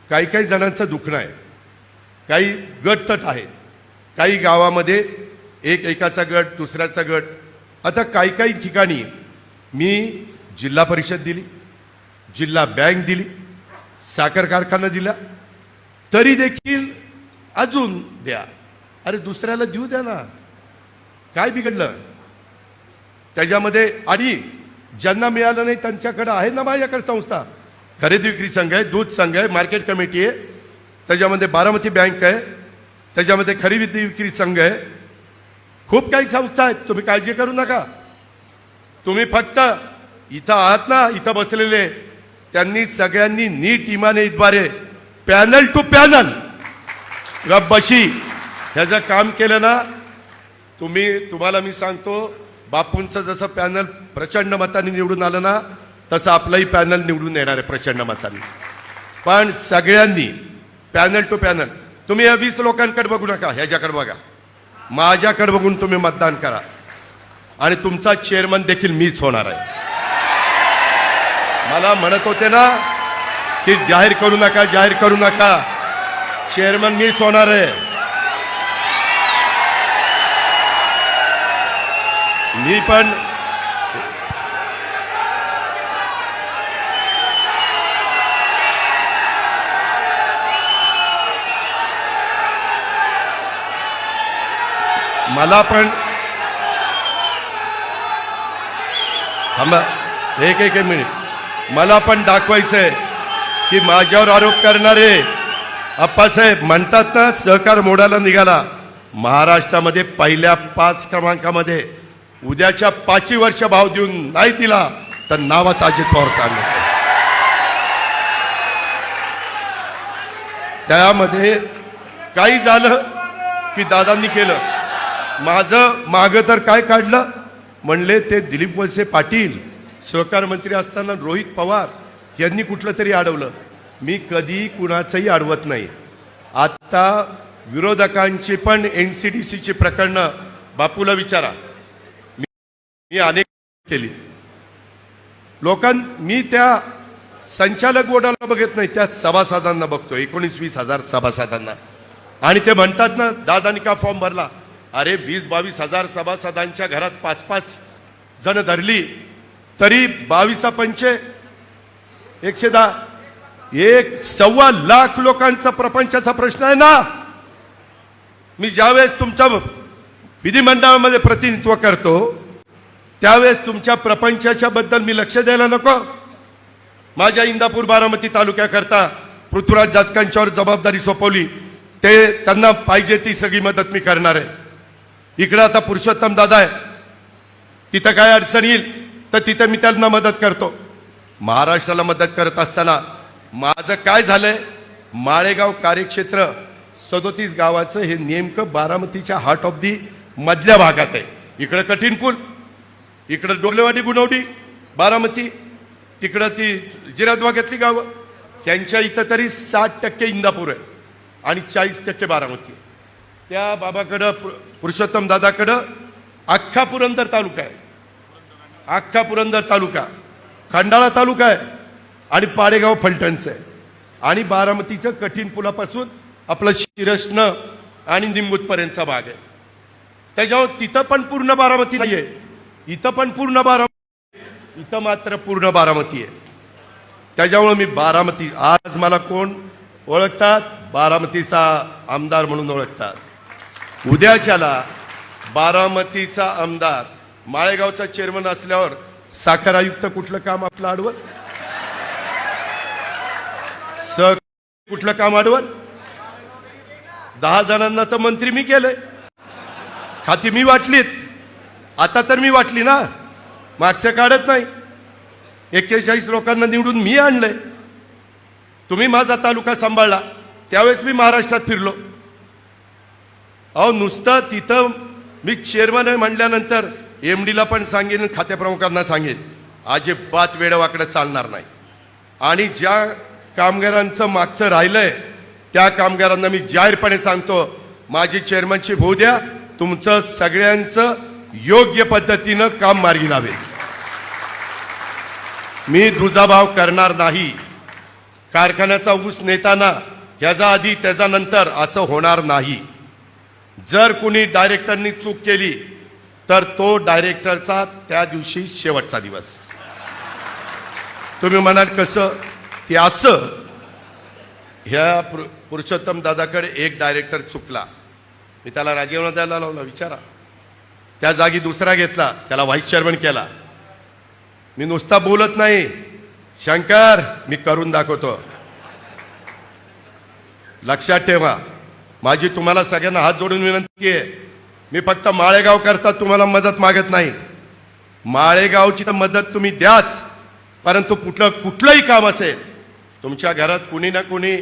काही जणांचं दुखणं आहे, काही गटतट आहेत, काही गावामध्ये एकाचा गट दुसऱ्याचा गट. आता काही ठिकाणी मी जिल्हा परिषद दिली, जिल्हा बँक दिली, साखर कारखाना दिला, तरी देखील अजून द्या. अरे दुसऱ्याला देऊ द्या ना, काय बिघडलं त्याच्यामध्ये? आणि ज्यांना मिळालं नाही त्यांच्याकडे आहे ना माझ्याकडे संस्था, खरेदी विक्री संघ आहे, दूध संघ आहे, मार्केट कमिटी आहे, त्याच्यामध्ये बारामती बँक आहे, त्याच्यामध्ये खरेदी विक्री संघ आहे, खूप काही संस्था आहेत. तुम्ही काळजी करू नका. तुम्ही फक्त इथं आहात ना, इथं बसलेले त्यांनी सगळ्यांनी नीट इमानीद्वारे पॅनल टू पॅनल गब्बशी ह्याचं काम केलं ना. तुम्हाला मी सांगतो, बापूंचं जसं पॅनल प्रचंड मतांनी निवडून आलं ना, तसं आपलंही पॅनल निवडून येणार आहे प्रचंड मतांनी. पण सगळ्यांनी पॅनल टू पॅनल, तुम्ही या 20 लोकांकडे बघू नका, ह्याच्याकडे बघा, माझ्याकडे बघून तुम्ही मतदान करा. आणि तुमचा चेअरमन देखील मीच होणार आहे. मला म्हणत होते ना की जाहीर करू नका, जाहीर करू नका, चेअरमन मीच होणार आहे. मी पण मला पण थांबा एक मिनिट, मला पण दाखवायचंय की माझ्यावर आरोप करणारे अप्पासाहेब म्हणतात ना, सहकार मोडाला निघाला. महाराष्ट्रामध्ये पहिल्या 5 क्रमांकामध्ये उद्याच्या 5 वर्ष भाव देऊन नाही दिला तर नावाचा अजित पवार सांगतो. त्यामध्ये काही झालं की दादांनी केलं, माझं मागं तर काय काढलं म्हणले, ते दिलीप वळसे पाटील सहकार मंत्री असताना रोहित पवार यांनी कुठलं तरी अडवलं. मी कधी कुणाचंही अडवत नाही. आता विरोधकांची पण NCDCची प्रकरणं बापूला विचारा, मी अनेक केली. मी त्या संचालक बोर्डाला बघत नाही, त्या सभासदांना बघतो, 19-20 हजार सभासदांना. आणि ते म्हणतात ना, दादानी का फॉर्म भरला? अरे 20-22 हजार सभासदांच्या घरात 5-5 जण धरली तरी 22×5 110, 1.25 लाख लोकांचा प्रपंचाचा प्रश्न आहे ना. मी ज्यावेळेस तुमच्या विधिमंडळामध्ये प्रतिनिधित्व करतो त्यावेळेस तुमच्या प्रपंचाच्या बद्दल मी लक्ष द्यायला नको? माझ्या इंदापूर बारामती तालुक्याकरता पृथ्वीराज जाचकांच्यावर जबाबदारी सोपवली, ते त्यांना पाहिजे ती सगळी मदत मी करणार आहे. इकडं आता पुरुषोत्तम दादा आहे, तिथं काय अडचण येईल तर तिथं मी त्यांना मदत करतो. महाराष्ट्राला मदत करत असताना माझं काय झालंय, माळेगाव कार्यक्षेत्र 37 गावाचं हे नेमकं बारामतीच्या हार्ट ऑफ दी मधल्या भागात आहे. इकडं कठीण पूल, इकडं डोलेवाडी, गुणवडी, बारामती, तिकडं ती जिरादवाग्यातली गावं, त्यांच्या इथं तरी 60% इंदापूर आहे आणि 40% बारामती. त्या बाबाकडं पुरुषोत्तम दादाकडं अख्खा पुरंदर तालुका आहे, अख्खा पुरंदर तालुका, खंडाळा तालुका आहे आणि पाडेगाव फलटणचं आहे. आणि बारामतीचं कठीण पुलापासून आपलं शिरसनं आणि निंबूतपर्यंतचा भाग आहे. त्याच्यावर तिथं पण पूर्ण बारामती नाही आहे, इथं पण पूर्ण बारामती, इथं मात्र पूर्ण बारामती आहे. त्याच्यामुळे मी बारामती, आज मला कोण ओळखतात? बारामतीचा आमदार म्हणून ओळखतात. उद्याच्याला बारामतीचा आमदार माळेगावचा चेअरमन असल्यावर साखर आयुक्त कुठलं काम आपलं अडवल? कुठलं काम अडवल? 10 जणांना तर मंत्री मी केलंय, खाती मी वाटलीत. आता तर मी वाटली ना, मागचं काढत नाही. 41 लोकांना निवडून मी आणलंय. तुम्ही माझा तालुका सांभाळला त्यावेळेस मी महाराष्ट्रात फिरलो. अहो नुसतं तिथं मी चेअरमन आहे म्हणल्यानंतर MDला पण सांगेन, खातेप्रमुखांना सांगेन, अजिबात वेडवाकडं चालणार नाही. आणि ज्या कामगारांचं मागचं राहिलंय त्या कामगारांना मी जाहीरपणे सांगतो, माझी चेअरमनशिप होऊ द्या, तुमचं सगळ्यांचं योग्य पद्धतीनं काम मार्गी लावेल. मी दुजाभाव करणार नाही. कारखान्याचा ऊस नेताना ह्याचा आधी त्याचा नंतर असं होणार नाही. जर कुणी डायरेक्टरनी चूक केली तर तो डायरेक्टरचा त्या दिवशी शेवटचा दिवस. तुम्ही म्हणाल कसं? ते असं, ह्या पुरुषोत्तम दादाकडे एक डायरेक्टर चुकला, मी त्याला राजीनामा द्यायला लावला, विचारा. त्या जागी दुसरा घेतला, त्याला व्हाईस चेअरमन केला. मी नुसता बोलत नाही शंकर, मी करून दाखवतो. लक्षात ठेवा, माझी तुम्हाला सगळ्यांना हात जोडून विनंती आहे, मी फक्त माळेगाव करता तुम्हाला मदत मागत नाही. माळेगावची तर मदत तुम्ही द्याच, परंतु कुठलंही काम असेल, तुमच्या घरात कुणी ना कुणी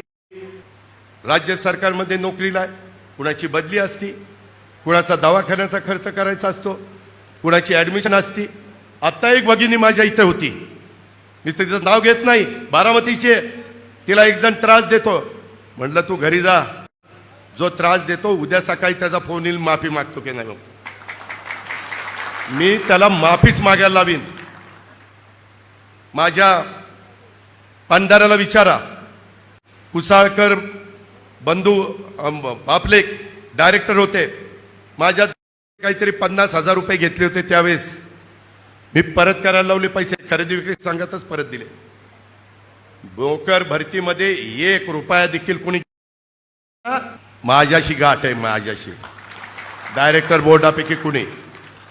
राज्य सरकारमध्ये नोकरीला आहे, कुणाची बदली असती, कुणाचा दवाखान्याचा खर्च करायचा असतो, कुणाची ॲडमिशन असती. आत्ता एक भगिनी माझ्या इथे होती, मी तिचं नाव घेत नाही, बारामतीची, तिला एक जण त्रास देतो. म्हटलं तू घरी जा, जो त्रास देतो उद्या सकाळी त्याचा फोन येईल, माफी मागतो की नाही. मी त्याला माफीच मागायला लावीन. माझ्या पंढऱ्याला विचारा, कुसाळकर बंधू आपले डायरेक्टर होते, माझ्या काहीतरी 50,000 रुपये घेतले होते त्यावेळेस, मी परत करायला लावले पैसे, खरेदी विक्री संघातच परत दिले. नोकर भरतीमध्ये 1 रुपया देखील कोणी, माझ्याशी गाठ आहे, माझ्याशी डायरेक्टर बोर्डापैकी कुणी.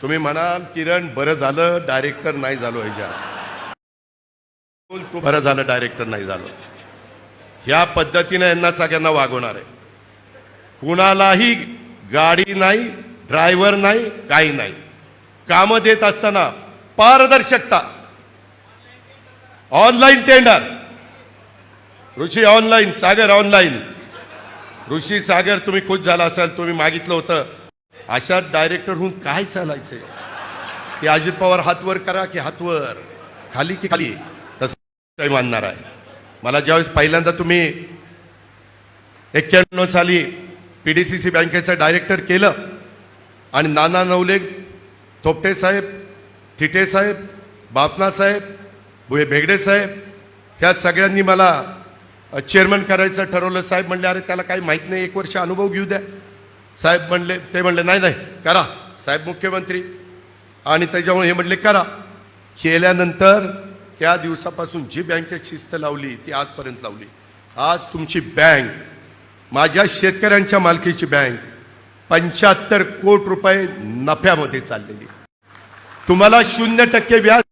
तुम्ही म्हणाल किरण बरं झालं डायरेक्टर नाही झालो, ह्याच्या बरं झालं डायरेक्टर नाही झालो. ह्या पद्धतीने यांना सगळ्यांना वागवणार आहे. कुणालाही गाडी नाही, ड्रायव्हर नाही, काही नाही. कामं देत असताना पारदर्शकता, ऑनलाईन टेंडर, ऋषी ऑनलाईन, सागर ऑनलाईन. ऋषी सागर तुम्ही खुश झाला असाल, तुम्ही मागितलं होतं. अशा डायरेक्टर होऊन काय चालायचंय? ते अजित पवार हातवर करा की हातवर, खाली की खाली, तसं काही मानणार आहे. मला ज्यावेळेस पहिल्यांदा तुम्ही 91 साली PDCC बँकेचं डायरेक्टर केलं आणि नाना नवले, थोपटे साहेब, थिटे साहेब, बापना साहेब, भुये भेगडे साहेब, ह्या सगळ्यांनी मला चेअरमन करायचं ठरवलं. साहेब म्हणले अरे त्याला काही माहीत नाही, 1 वर्ष अनुभव घेऊ द्या. साहेब म्हणले, ते म्हणले नाही नाही करा, साहेब मुख्यमंत्री, आणि त्याच्यामुळे हे म्हणले करा. केल्यानंतर त्या दिवसापासून जी बँकेत शिस्त लावली ती आजपर्यंत लावली. आज तुमची बँक, माझ्या शेतकऱ्यांच्या मालकीची बँक 75 कोटी रुपये नफ्यामध्ये चाललेली. तुम्हाला 0% व्याज,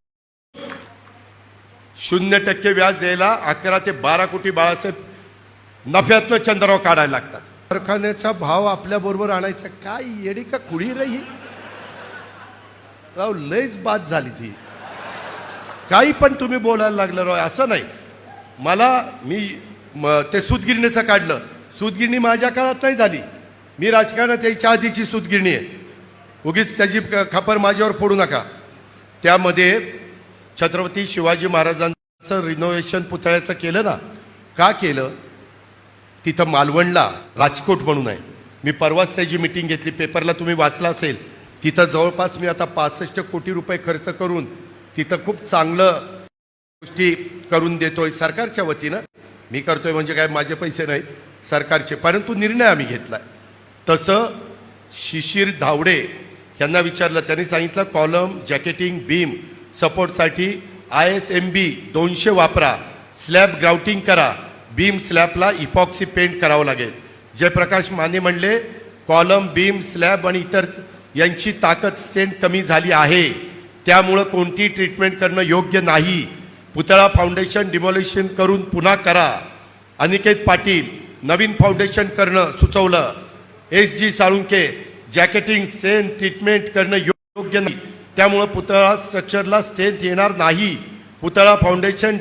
0% व्याज द्यायला 11 ते 12 कोटी बाळासाहेब नफ्यातनं चंद्रराव काढायला लागतात. कारखान्याचा भाव आपल्या बरोबर आणायचा, काय येडी का खुडी राही राव, लयच बाद झाली ती. काही पण तुम्ही बोलायला लागलं राव, असं नाही. मी ते सूतगिरणीचं काढलं, सूतगिरणी माझ्या काळात नाही झाली, मी राजकारणात यायच्या आधीची सूतगिरणी आहे. उगीच त्याची खापर माझ्यावर फोडू नका. त्यामध्ये छत्रपती शिवाजी महाराजांचं रिनोव्हेशन पुतळ्याचं केलं ना. का केलं? तिथं मालवणला राजकोट म्हणून आहे, मी परवाच त्याची मीटिंग घेतली, पेपरला तुम्ही वाचला असेल. तिथं जवळपास मी आता 65 कोटी रुपये खर्च करून तिथं खूप चांगलं गोष्टी करून देतोय सरकारच्या वतीनं. मी करतोय म्हणजे काय माझे पैसे नाही, सरकारचे, परंतु निर्णय आम्ही घेतला. तसं शिशिर धावडे यांना विचारलं, त्यांनी सांगितलं कॉलम, जॅकेटिंग, बीम सपोर्टसाठी ISMB 200 वापरा, स्लॅब ग्राउटिंग करा, बीम स्लॅबला इपॉक्सी पेंट करावं लागेल. जयप्रकाश माने म्हणले कॉलम, बीम, स्लॅब आणि इतर यांची ताकद स्ट्रेंथ कमी झाली आहे, त्यामुळं कोणती ट्रीटमेंट करणं योग्य नाही. पुतळा फाउंडेशन डिमॉलिशन करून पुन्हा करा. अनिकेत पाटील, नवीन फाउंडेशन करणं सुचवलं. SG साळुंके, जॅकेटिंग स्ट्रेंथ ट्रीटमेंट करणं योग्य नाही, त्यामुळं पुतळा स्ट्रक्चरला स्ट्रेंथ येणार नाही. पुतळा फाउंडेशन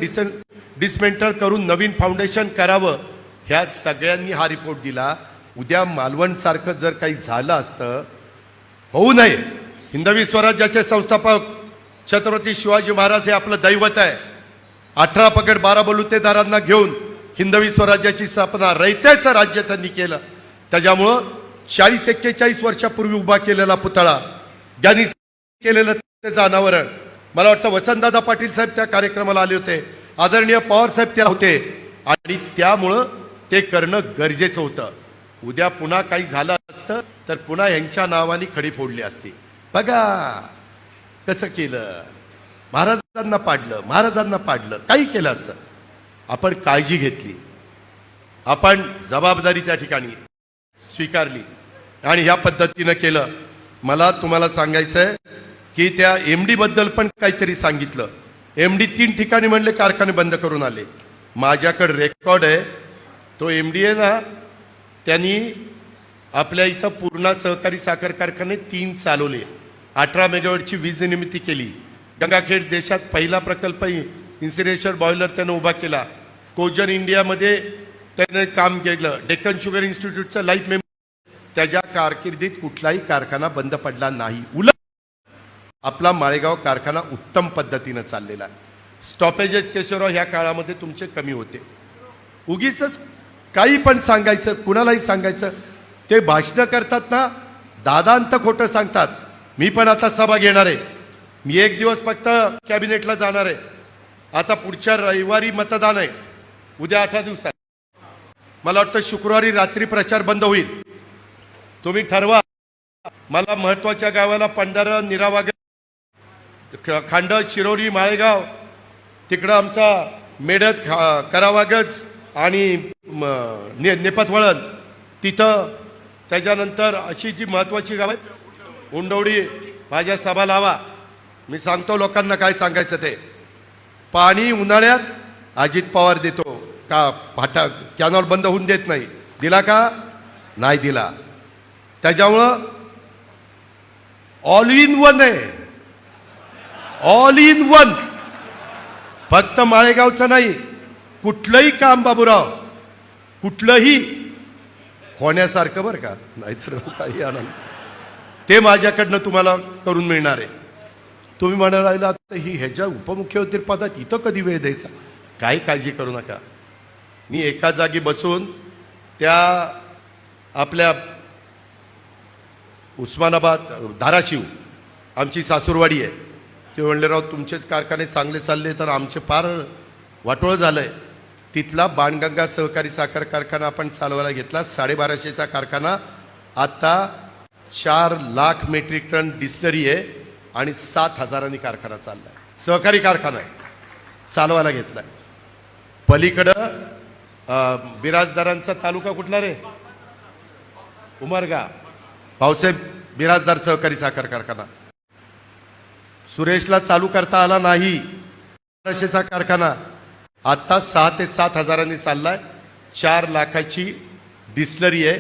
डिसमेंटल करून नवीन फाउंडेशन करावं. ह्या सगळ्यांनी हा रिपोर्ट दिला. उद्या मालवणसारखं जर काही झालं असतं, होऊ नये. हिंदवी स्वराज्याचे संस्थापक छत्रपती शिवाजी महाराज हे आपलं दैवत आहे. 18 पगड 12 बलुतेदारांना घेऊन हिंदवी स्वराज्याची स्थापना, रयतेचं राज्य त्यांनी केलं. त्याच्यामुळं 40-41 वर्षापूर्वी उभा केलेला पुतळा, ज्यांनी केलेलं त्याचं अनावरण, मला वाटतं वसंतदादा पाटील साहेब त्या कार्यक्रमाला आले होते, आदरणीय पवार साहेब त्या होते, आणि त्यामुळं ते करणं गरजेचं होतं. उद्या पुन्हा काही झालं असतं तर पुन्हा यांच्या नावाने खडी फोडली असती. बघा कसं केलं, महाराजांना पाडलं, काही केलं असतं. आपण काळजी घेतली. आपण जबाबदारी त्या ठिकाणी स्वीकारली आणि ह्या पद्धतीनं केलं. मला तुम्हाला सांगायचं आहे की त्या MD बद्दल पण काहीतरी सांगितलं. MD 3 ठिकाणी म्हणले कारखाने बंद करून आले. माझ्याकडे रेकॉर्ड आहे. तो MD आहे ना, त्यांनी आपल्या इथं पूर्णा सहकारी साखर कारखाने 3 चालवले. 18 मेगावॉटची वीज निर्मिती केली. गंगाखेड देशात पहिला प्रकल्प इन्सिनेशन बॉयलर त्यानं उभा केला. कोजन इंडियामध्ये त्याने काम केलं. डेक्कन शुगर इन्स्टिट्यूटचं लाईफ मेंबर. त्याच्या कारकिर्दीत कुठलाही कारखाना बंद पडला नाही. उलट आपला माळेगाव कारखाना उत्तम पद्धतीनं चाललेला आहे. स्टॉपेजेस केशवराव ह्या काळामध्ये तुमचे कमी होते. उगीच काही पण सांगायचं, कुणालाही सांगायचं. ते भाषणं करतात ना, दादांत खोटं सांगतात. मी पण आता सभा घेणार आहे. मी 1 दिवस फक्त कॅबिनेटला जाणार आहे. आता पुढच्या रविवारी मतदान आहे. उद्या 18 दिवसात. मला वाटतं शुक्रवारी रात्री प्रचार बंद होईल. तुम्ही ठरवा. मला महत्वाच्या गावाला पंढरा, निरावाग, खांड, शिरोली, माळेगाव, तिकडं आमचा मेढत, करावागज आणि नेपथवळण, तिथं त्याच्यानंतर अशी जी महत्वाची गाव आहेत, उंडवडी, माझ्या सभा लावा. मी सांगतो लोकांना काय सांगायचं ते. पाणी उन्हाळ्यात अजित पवार देतो का? फाटा कॅनॉल बंद होऊन देत नाही. दिला का? नाही दिला. त्याच्यामुळं ऑल इन वन आहे. All in one. फक्त माळेगावचं नाही, कुठलंही काम बाबूराव, कुठलंही होण्यासारखं बरं का, नाहीतर काही आनंद ते माझ्याकडनं तुम्हाला करून मिळणार आहे. तुम्ही म्हणायला राहिला आता ही ह्याच्या उपमुख्यमंत्री पदात इथं कधी वेळ द्यायचा? काही काळजी करू नका. मी एका जागी बसून त्या आपल्या उस्मानाबाद, धाराशिव आमची सासूरवाडी आहे. ते म्हणले राव तुमचेच कारखाने चांगले चालले तर आमचे फार वाटोळ झालं आहे. तिथला बाणगंगा सहकारी साखर कारखाना आपण चालवायला घेतला. 1250चा कारखाना. आत्ता 4 लाख मेट्रिक टन डिस्लरी आहे आणि 7,000 कारखाना चालला आहे. सहकारी कारखाना चालवायला घेतला आहे. पलीकडं बिराजदारांचा तालुका कुठला रे? उमरगा. भाऊसाहेब बिराजदार सहकारी साखर कारखाना. सुरेशला चालू करता आला नाही. 1200चा कारखाना आत्ता 6 ते 7,000 चाललाय. 4 लाखाची डिस्लरी आहे.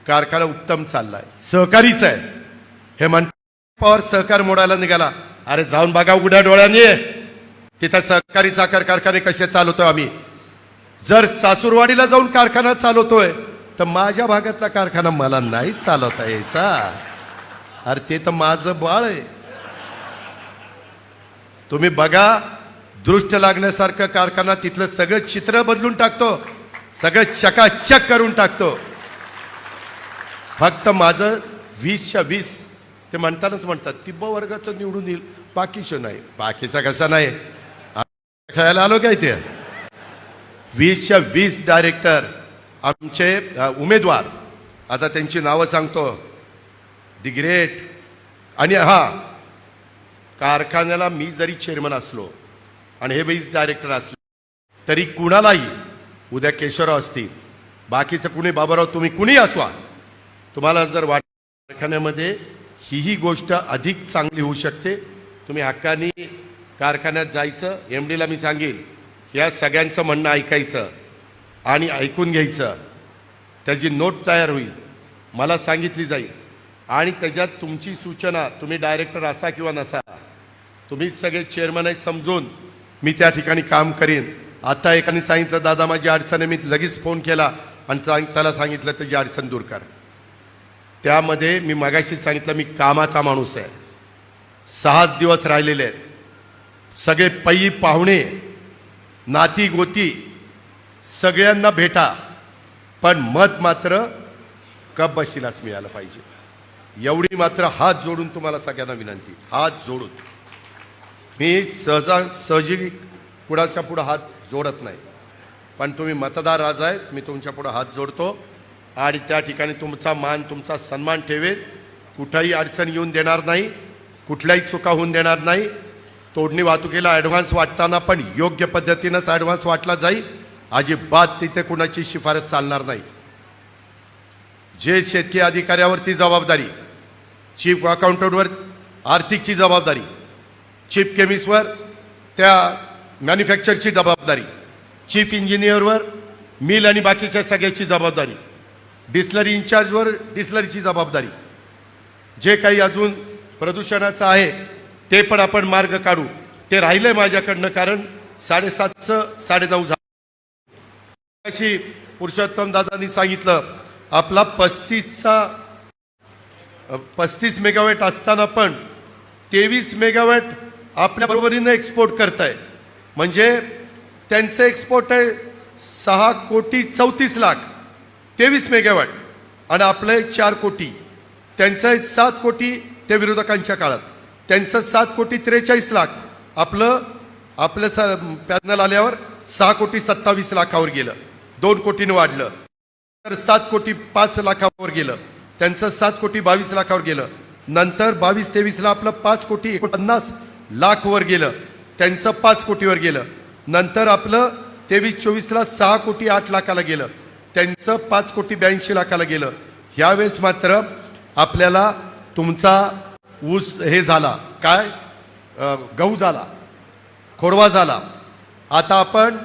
कारखाना उत्तम चाललाय. सहकारीच आहे. हे म्हणतात पवार सहकार मोडायला निघाला. अरे जाऊन बघा उघड्या डोळ्याने तिथं सहकारी साखर कारखाने कसे चालवतोय आम्ही. जर सासूरवाडीला जाऊन कारखाना चालवतोय तर माझ्या भागातला कारखाना मला नाही चालवता यायचा. अरे ते तर माझं बाळ आहे. तुम्ही बघा, दृष्ट लागण्यासारखं कारखाना. तिथलं सगळं चित्र बदलून टाकतो, सगळं चकाचक करून टाकतो. फक्त माझं 20च्या 20 ते म्हणतानाच म्हणतात तिब्ब वर्गाचं निवडून येईल, बाकीचं नाही. बाकीचा कसा नाही खेळायला आलो काय ते. 20च्या 20 डायरेक्टर आमचे उमेदवार. आता त्यांची नावं सांगतो. The great. आणि कारखान्याला मी जरी चेअरमन असलो आणि हे 20 डायरेक्टर असले तरी कुणालाही उद्या केशवराव असतील, बाकीचं कुणी, बाबाराव तुम्ही कुणी असवा, तुम्हाला जर कारखान्यामध्ये ही गोष्ट अधिक चांगली होऊ शकते, तुम्ही हक्कानी कारखान्यात जायचं. MDला मी सांगेल या सगळ्यांचं म्हणणं ऐकायचं आणि ऐकून घ्यायचं. त्याची नोट तयार होईल, मला सांगितली जाईल आणि त्याच्यात तुमची सूचना, तुम्ही डायरेक्टर असा किंवा नसा, तुम्ही सगळे चेअरमन आहे समजून मी त्या ठिकाणी काम करीन. आता एकाने सांगितलं दादा माझी अडचण आहे, मी लगेच फोन केला आणि त्याला सांगितलं त्याची अडचण दूर कर. त्यामध्ये मी मगाशी सांगितलं मी कामाचा माणूस आहे. 6 दिवस राहिलेले आहेत. सगळे पै पाहुणे, नाती गोती सगळ्यांना भेटा, पण मत मात्र कब्बशीलाच मिळालं पाहिजे. एवढी मात्र हात जोडून तुम्हाला सगळ्यांना विनंती, हात जोडून. मी सहजी कुणाच्या पुढं हात जोडत नाही, पण तुम्ही मतदार राज आहेत, मी तुमच्या पुढं हात जोडतो आणि त्या ठिकाणी तुमचा मान, तुमचा सन्मान ठेवेल. कुठंही अडचण येऊन देणार नाही, कुठल्याही चुका होऊन देणार नाही. तोडणी वाहतुकीला ॲडव्हान्स वाटताना पण योग्य पद्धतीनंच ॲडव्हान्स वाटला जाईल अजिबात तिथे कुणाची शिफारस चालणार नाही. जे शेतकी अधिकाऱ्यावरती जबाबदारी, चीफ अकाउंटंटवर आर्थिकची जबाबदारी, चीफ केमिस्टवर त्या मॅन्युफॅक्चरची जबाबदारी, चीफ इंजिनियरवर मिल आणि बाकीच्या सगळ्याची जबाबदारी, डिस्लरी इन्चार्जवर डिस्लरीची जबाबदारी, जे काही अजून प्रदूषणाचं आहे ते पण आपण मार्ग काढू. ते राहिलंय माझ्याकडनं, कारण 7:30चं 9:30 झालं. अशी पुरुषोत्तम दादांनी सांगितलं आपला 35 मेगावॅट असताना पण 23 मेगावॅट आपल्या बरोबरीनं एक्सपोर्ट करताय. म्हणजे त्यांचं एक्सपोर्ट आहे 6,34,00,000 23 मेगावॅट आणि आपलं आहे 4 कोटी. त्यांचं आहे 7 कोटी त्या विरोधकांच्या काळात, त्यांचं 7,43,00,000. आपलं पॅनल आल्यावर 6,27,00,000 गेलं, 2 कोटीनं वाढलं. तर 7,05,00,000 गेलं, त्यांचं 7,22,00,000 गेलं. नंतर 22-23ला आपलं 5,49,00,000 गेलं, त्यांचं 5 कोटीवर गेलं. नंतर आपलं 23-24ला 6,08,00,000 गेलं, त्यांचं 5,82,00,000 गेलं. ह्यावेळेस मात्र आपल्याला तुमचा ऊस हे झाला, काय गहू झाला, खोडवा झाला. आता आपण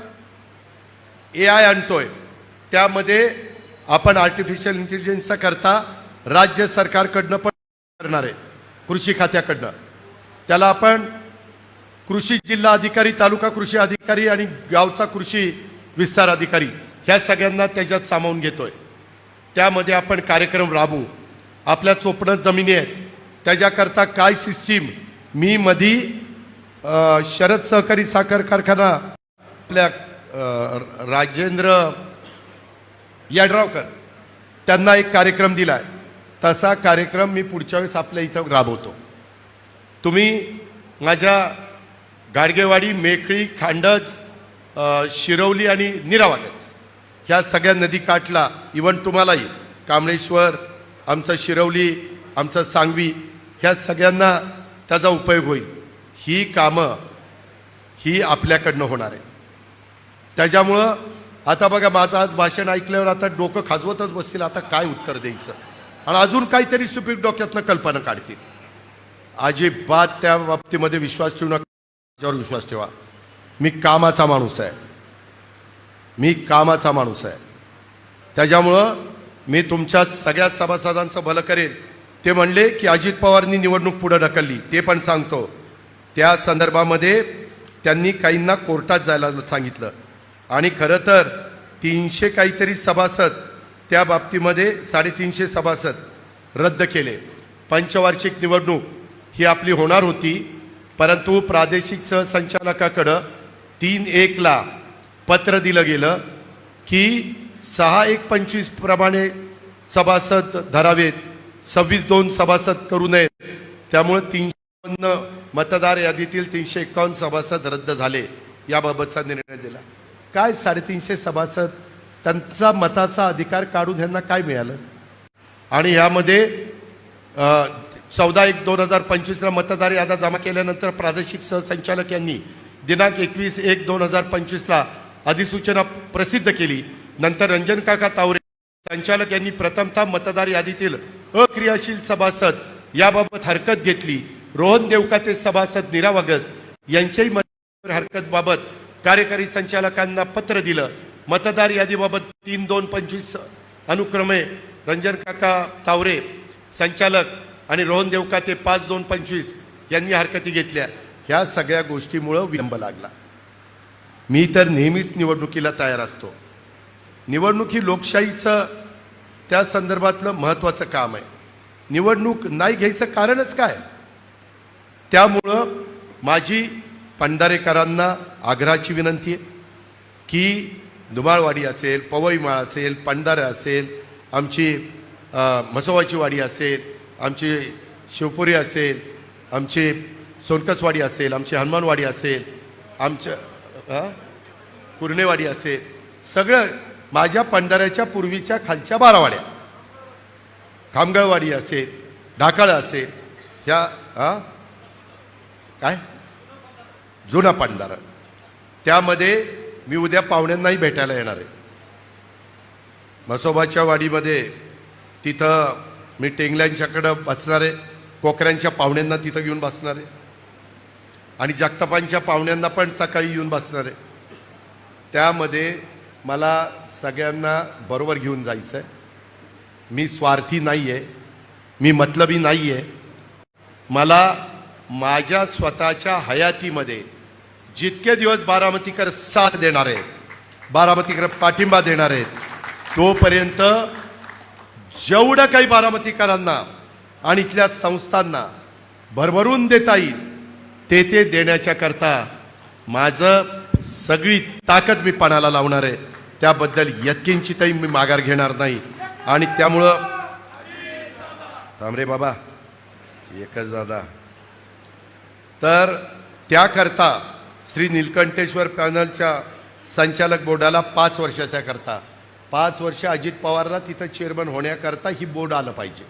AI आणतोय, त्यामध्ये आपण आर्टिफिशियल इंटेलिजन्सचा करता राज्य सरकारकडनं पण करणार आहे, कृषी खात्याकडनं. त्याला आपण कृषी जिल्हा अधिकारी, तालुका कृषी अधिकारी आणि गावचा कृषी विस्तार अधिकारी ह्या सगळ्यांना त्याच्यात सामावून घेतोय. त्यामध्ये आपण कार्यक्रम राबवू. आपल्या चोपडत जमिनी आहेत, त्याच्याकरता काय सिस्टीम. मी मधी शरद सहकारी साखर कारखाना आपल्या राजेंद्र याड्रावकर त्यांना एक कार्यक्रम दिला आहे. तसा कार्यक्रम मी पुढच्या वेळेस आपल्या इथं राबवतो. तुम्ही माझ्या गाडगेवाडी, मेखळी, खांडज, शिरवली आणि निरावागज ह्या सगळ्या नदीकाठला, इव्हन तुम्हालाही कांबळेश्वर, आमचं शिरवली, आमचं सांगवी, ह्या सगळ्यांना त्याचा उपयोग होईल. ही कामं ही आपल्याकडनं होणार आहे. त्याच्यामुळं आता बघा, माझं आज भाषण ऐकल्यावर आता डोकं खाजवतच बसतील, आता काय उत्तर द्यायचं, आणि अजून काहीतरी सुपीक डोक्यातनं कल्पना काढतील. अजिबात त्या बाबतीमध्ये विश्वास ठेवू नका. माझ्यावर विश्वास ठेवा. मी कामाचा माणूस आहे, मी कामाचा माणूस आहे. त्याच्यामुळं मी तुमच्या सगळ्या सभासदांचं भलं करेल. ते म्हणले की अजित पवारांनी निवडणूक पुढे ढकलली, ते पण सांगतो. त्या संदर्भामध्ये त्यांनी काहींना कोर्टात जायला सांगितलं आणि खरं तर 300 काहीतरी सभासद त्या बाबतीमध्ये 350 सभासद रद्द केले. पंचवार्षिक निवडणूक ही आपली होणार होती, परंतु प्रादेशिक सहसंचालकाकडं 3/1ला पत्र दिलं गेलं की 6/1/25 प्रमाणे सभासद धरावेत, 26-2 सभासद करू नयेत. त्यामुळे 351 मतदार यादीतील 351 सभासद रद्द झाले. याबाबतचा निर्णय दिला. काय 350 सभासद त्यांचा मताचा अधिकार काढून ह्यांना काय मिळालं. आणि ह्यामध्ये 14/1/2025ला मतदार याद्या जमा केल्यानंतर प्रादेशिक सहसंचालक यांनी दिनांक 21/1/2025ला अधिसूचना प्रसिद्ध केली. नंतर रंजन काका तावरे संचालक यांनी प्रथमतः मतदार यादीतील अक्रियाशील सभासद याबाबत हरकत घेतली. रोहन देवकाते सभासद निरावागज यांच्याही मतदार हरकतबाबत कार्यकारी संचालकांना पत्र दिलं. मतदार यादीबाबत 3/2/25 अनुक्रमे रंजन काका तावरे संचालक आणि रोहन देवकाते 5/2/25 यांनी हरकती घेतल्या. ह्या सगळ्या गोष्टीमुळं विलंब लागला. मी तर नेहमीच निवडणुकीला तयार असतो. निवडणूक ही लोकशाहीचं त्या संदर्भातलं महत्त्वाचं काम आहे. निवडणूक नाही घ्यायचं कारणच काय. त्यामुळं माझी पंढारेकरांना आग्रहाची विनंती आहे की धुमाळवाडी असेल, पवईमाळ असेल, पंढारा असेल, आमची म्हसोबाची वाडी असेल, आमची शिवपुरी असेल, आमची सोनकसवाडी असेल, आमची हनुमानवाडी असेल, आमच्या कुर्णेवाडी असेल, सगळं माझ्या पंढऱ्याच्या पूर्वीच्या खालच्या 12 वाड्या, खामगळवाडी असेल, ढाकाळ असेल, ह्या काय जुना पंढरा, त्यामध्ये मी उद्या पाहुण्यांनाही भेटायला येणार आहे. म्हसोबाच्या वाडीमध्ये तिथं मी टेंगल्यांच्याकडं बसणार आहे, कोकऱ्यांच्या पाहुण्यांना तिथं घेऊन बसणार आहे आणि जगतापांच्या पाहुण्यांना पण सकाळी येऊन बसणार आहे. त्यामध्ये मला सगळ्यांना बरोबर घेऊन जायचं आहे. मी स्वार्थी नाही आहे, मी मतलबी नाही आहे. मला माझ्या स्वतःच्या हयातीमध्ये जितके दिवस बारामतीकर साथ देणार आहेत, बारामतीकर पाठिंबा देणार आहेत, तोपर्यंत जेवढं काही बारामतीकरांना आणि इथल्या संस्थांना भरभरून देता येईल ते देण्याच्या करता माझं सगळी ताकद मी पणाला लावणार आहे. त्याबद्दल यत्किंचितही मी माघार घेणार नाही. आणि त्यामुळं तांबरे बाबा एकच दादा, तर त्याकरता श्री नीलकंठेश्वर पॅनलच्या संचालक बोर्डाला 5 वर्षाच्या करता 5 वर्ष अजित पवारला तिथं चेअरमन होण्याकरता ही बोर्ड आलं पाहिजे,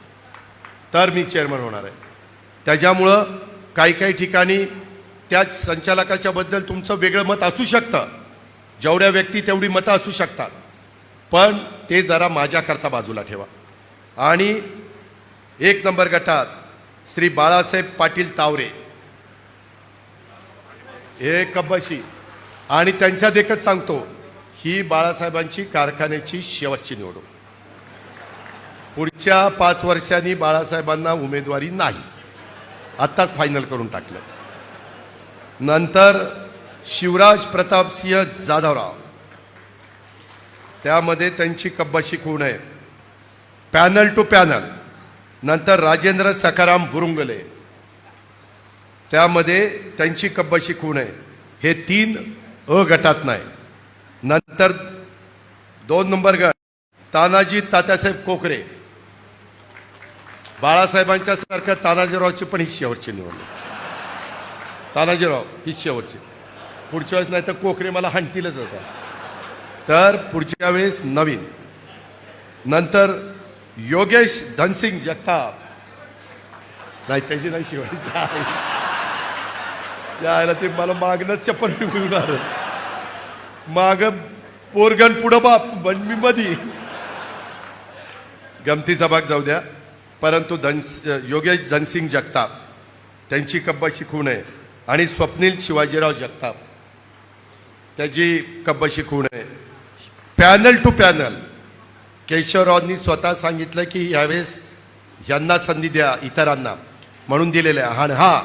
तर मी चेअरमन होणार आहे. त्याच्यामुळं काही ठिकाणी त्या संचालकाच्या बद्दल तुमचं वेगळं मत असू शकतं, जेवढ्या व्यक्ती तेवढी मतं असू शकतात, पण ते जरा माझ्याकरता बाजूला ठेवा. आणि 1 नंबर गटात श्री बाळासाहेब पाटील तावरे हे कब्बशी, आणि त्यांच्या देखत सांगतो ही बाळासाहेबांची कारखान्याची शेवटची निवडणूक. पुढच्या 5 वर्षांनी बाळासाहेबांना उमेदवारी नाही, आत्ताच फायनल करून टाकलं. नंतर शिवराज प्रताप सिंह जाधवराव, त्यामध्ये त्यांची कब्बशी खूण आहे, पॅनल टू पॅनल. नंतर राजेंद्र सखाराम बुरुंगले, त्यामध्ये त्यांची कब्बशी खूण आहे. हे 3 अ गटात नाही. नंतर 2 नंबर गट तानाजी तात्यासाहेब कोकरे, बाळासाहेबांच्या सारखं तानाजीरावची पण ही शेवटची निवडणूक. तानाजीराव ही शेवटची, पुढच्या वेळेस नाही तर कोकरे मला हाणतीलच होता, तर पुढच्या वेळेस नवीन. नंतर योगेश धनसिंग जगताप, नाही त्याची नाही शिवायची यायला ते मला मागणंच चप्पल मिळणार, माग पोरगण पुढं बाप मी मधी. गमतीचा भाग जाऊ द्या, परंतु योगेश धनसिंग जगताप त्यांची कब्बशी खूण आहे. आणि स्वप्नील शिवाजीराव जगताप त्याची कब्बशी खूण आहे. पॅनल टू पॅनल केशवरावांनी स्वतः सांगितलं की यावेळेस यांना संधी द्या इतरांना म्हणून दिलेलं आहे. आणि हा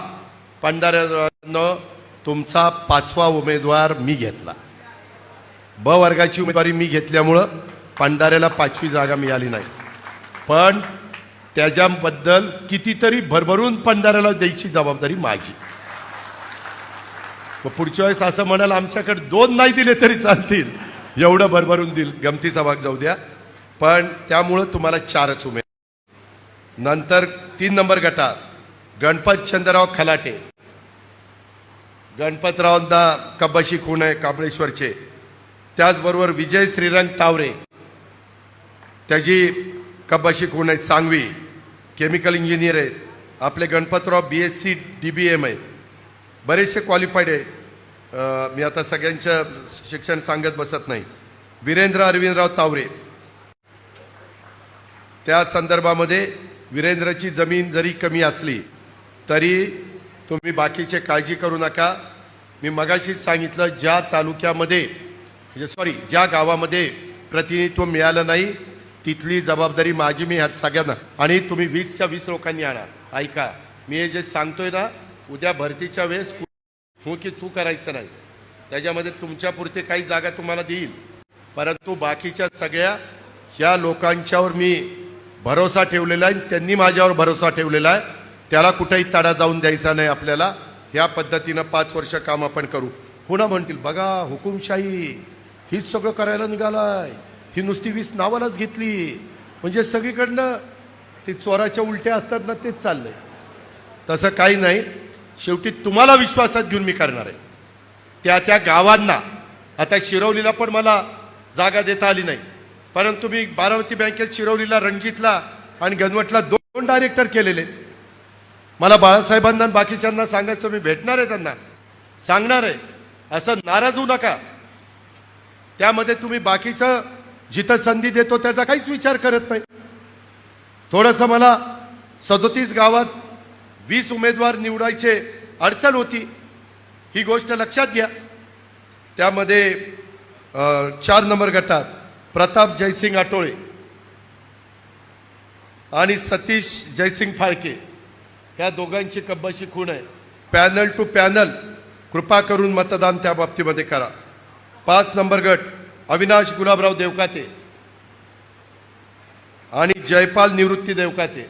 पंढऱ्यानं तुमचा 5वा उमेदवार मी घेतला. ब वर्गाची उमेदवारी मी घेतल्यामुळं पंढऱ्याला 5वी जागा मिळाली नाही, पण त्याच्याबद्दल कितीतरी भरभरून पंढऱ्याला द्यायची जबाबदारी माझी. मग पुढच्या वेळेस असं म्हणाल आमच्याकडे 2 नाही दिले तरी चालतील, एवढं भरभरून दिल. गमतीचा भाग जाऊ द्या, पण त्यामुळं तुम्हाला 4च उमेदवार. नंतर 3 नंबर गटात गणपत चंद्रराव खलाटे, गणपतरावांना कब्बशी खूण आहे काबळेश्वरचे. त्याचबरोबर विजय श्रीरंग तावरे, त्याची कब्बशी खूण आहे, सांगवी, केमिकल इंजिनियर आहेत. आपले गणपतराव BSc DBM आहेत, बरेचसे क्वालिफाईड आहेत. मी आता सगळ्यांचं शिक्षण सांगत बसत नाही. वीरेंद्र अरविंदराव तावरे, त्या संदर्भामध्ये वीरेंद्रची जमीन जरी कमी असली तरी तुम्ही बाकीचे काळजी करू नका. मी मगाशीच सांगितलं ज्या तालुक्यामध्ये ज्या गावामध्ये प्रतिनिधित्व मिळालं नाही तिथली जबाबदारी माझी, मी ह्यात सगळ्यांना. आणि तुम्ही 20च्या 20 लोकांनी आणा. ऐका, मी हे जे सांगतोय ना, उद्या भरतीच्या वेळेस हो की चूक करायचं नाही. त्याच्यामध्ये तुमच्यापुरते काही जागा तुम्हाला देईल, परंतु बाकीच्या सगळ्या ह्या लोकांच्यावर मी भरोसा ठेवलेला आहे, त्यांनी माझ्यावर भरोसा ठेवलेला आहे. त्याला कुठेही तडा जाऊन द्यायचा नाही आपल्याला. ह्या पद्धतीनं 5 वर्ष काम आपण करू. पुन्हा म्हणतील बघा हुकुमशाही हीच सगळं करायला निघालाय, ही नुसती 20 नावालाच घेतली, म्हणजे सगळीकडनं ते चोराच्या उलट्या असतात ना, तेच चाललंय. तसं काही नाही. शेवटी तुम्हाला विश्वासात घेऊन मी करणार आहे. त्या गावांना आता शिरवलीला पण मला जागा देता आली नाही, परंतु मी बारामती बँकेत शिरवलीला, रणजितला आणि गणवटला 2 डायरेक्टर केलेले. मला बाळासाहेबांना बाकीच्यांना सांगायचं, मी भेटणार आहे, त्यांना सांगणार आहे. असं नाराज होऊ नका. त्यामध्ये तुम्ही बाकीचं जिथं संधी देतो त्याचा काहीच विचार करत नाही. थोडंसं मला 37 गावात 20 उमेदवार निवडायचे अडचण होती, ही गोष्ट लक्षात घ्या. त्यामध्ये 4 नंबर गटात प्रताप जयसिंग आटोळे आणि सतीश जयसिंग फाळके ह्या दोघांची कब्बाशी खूण आहे. पॅनल टू पॅनल कृपा करून मतदान त्या बाबतीमध्ये करा. 5 नंबर गट अविनाश गुलाबराव देवकाते आणि जयपाल निवृत्ती देवकाते.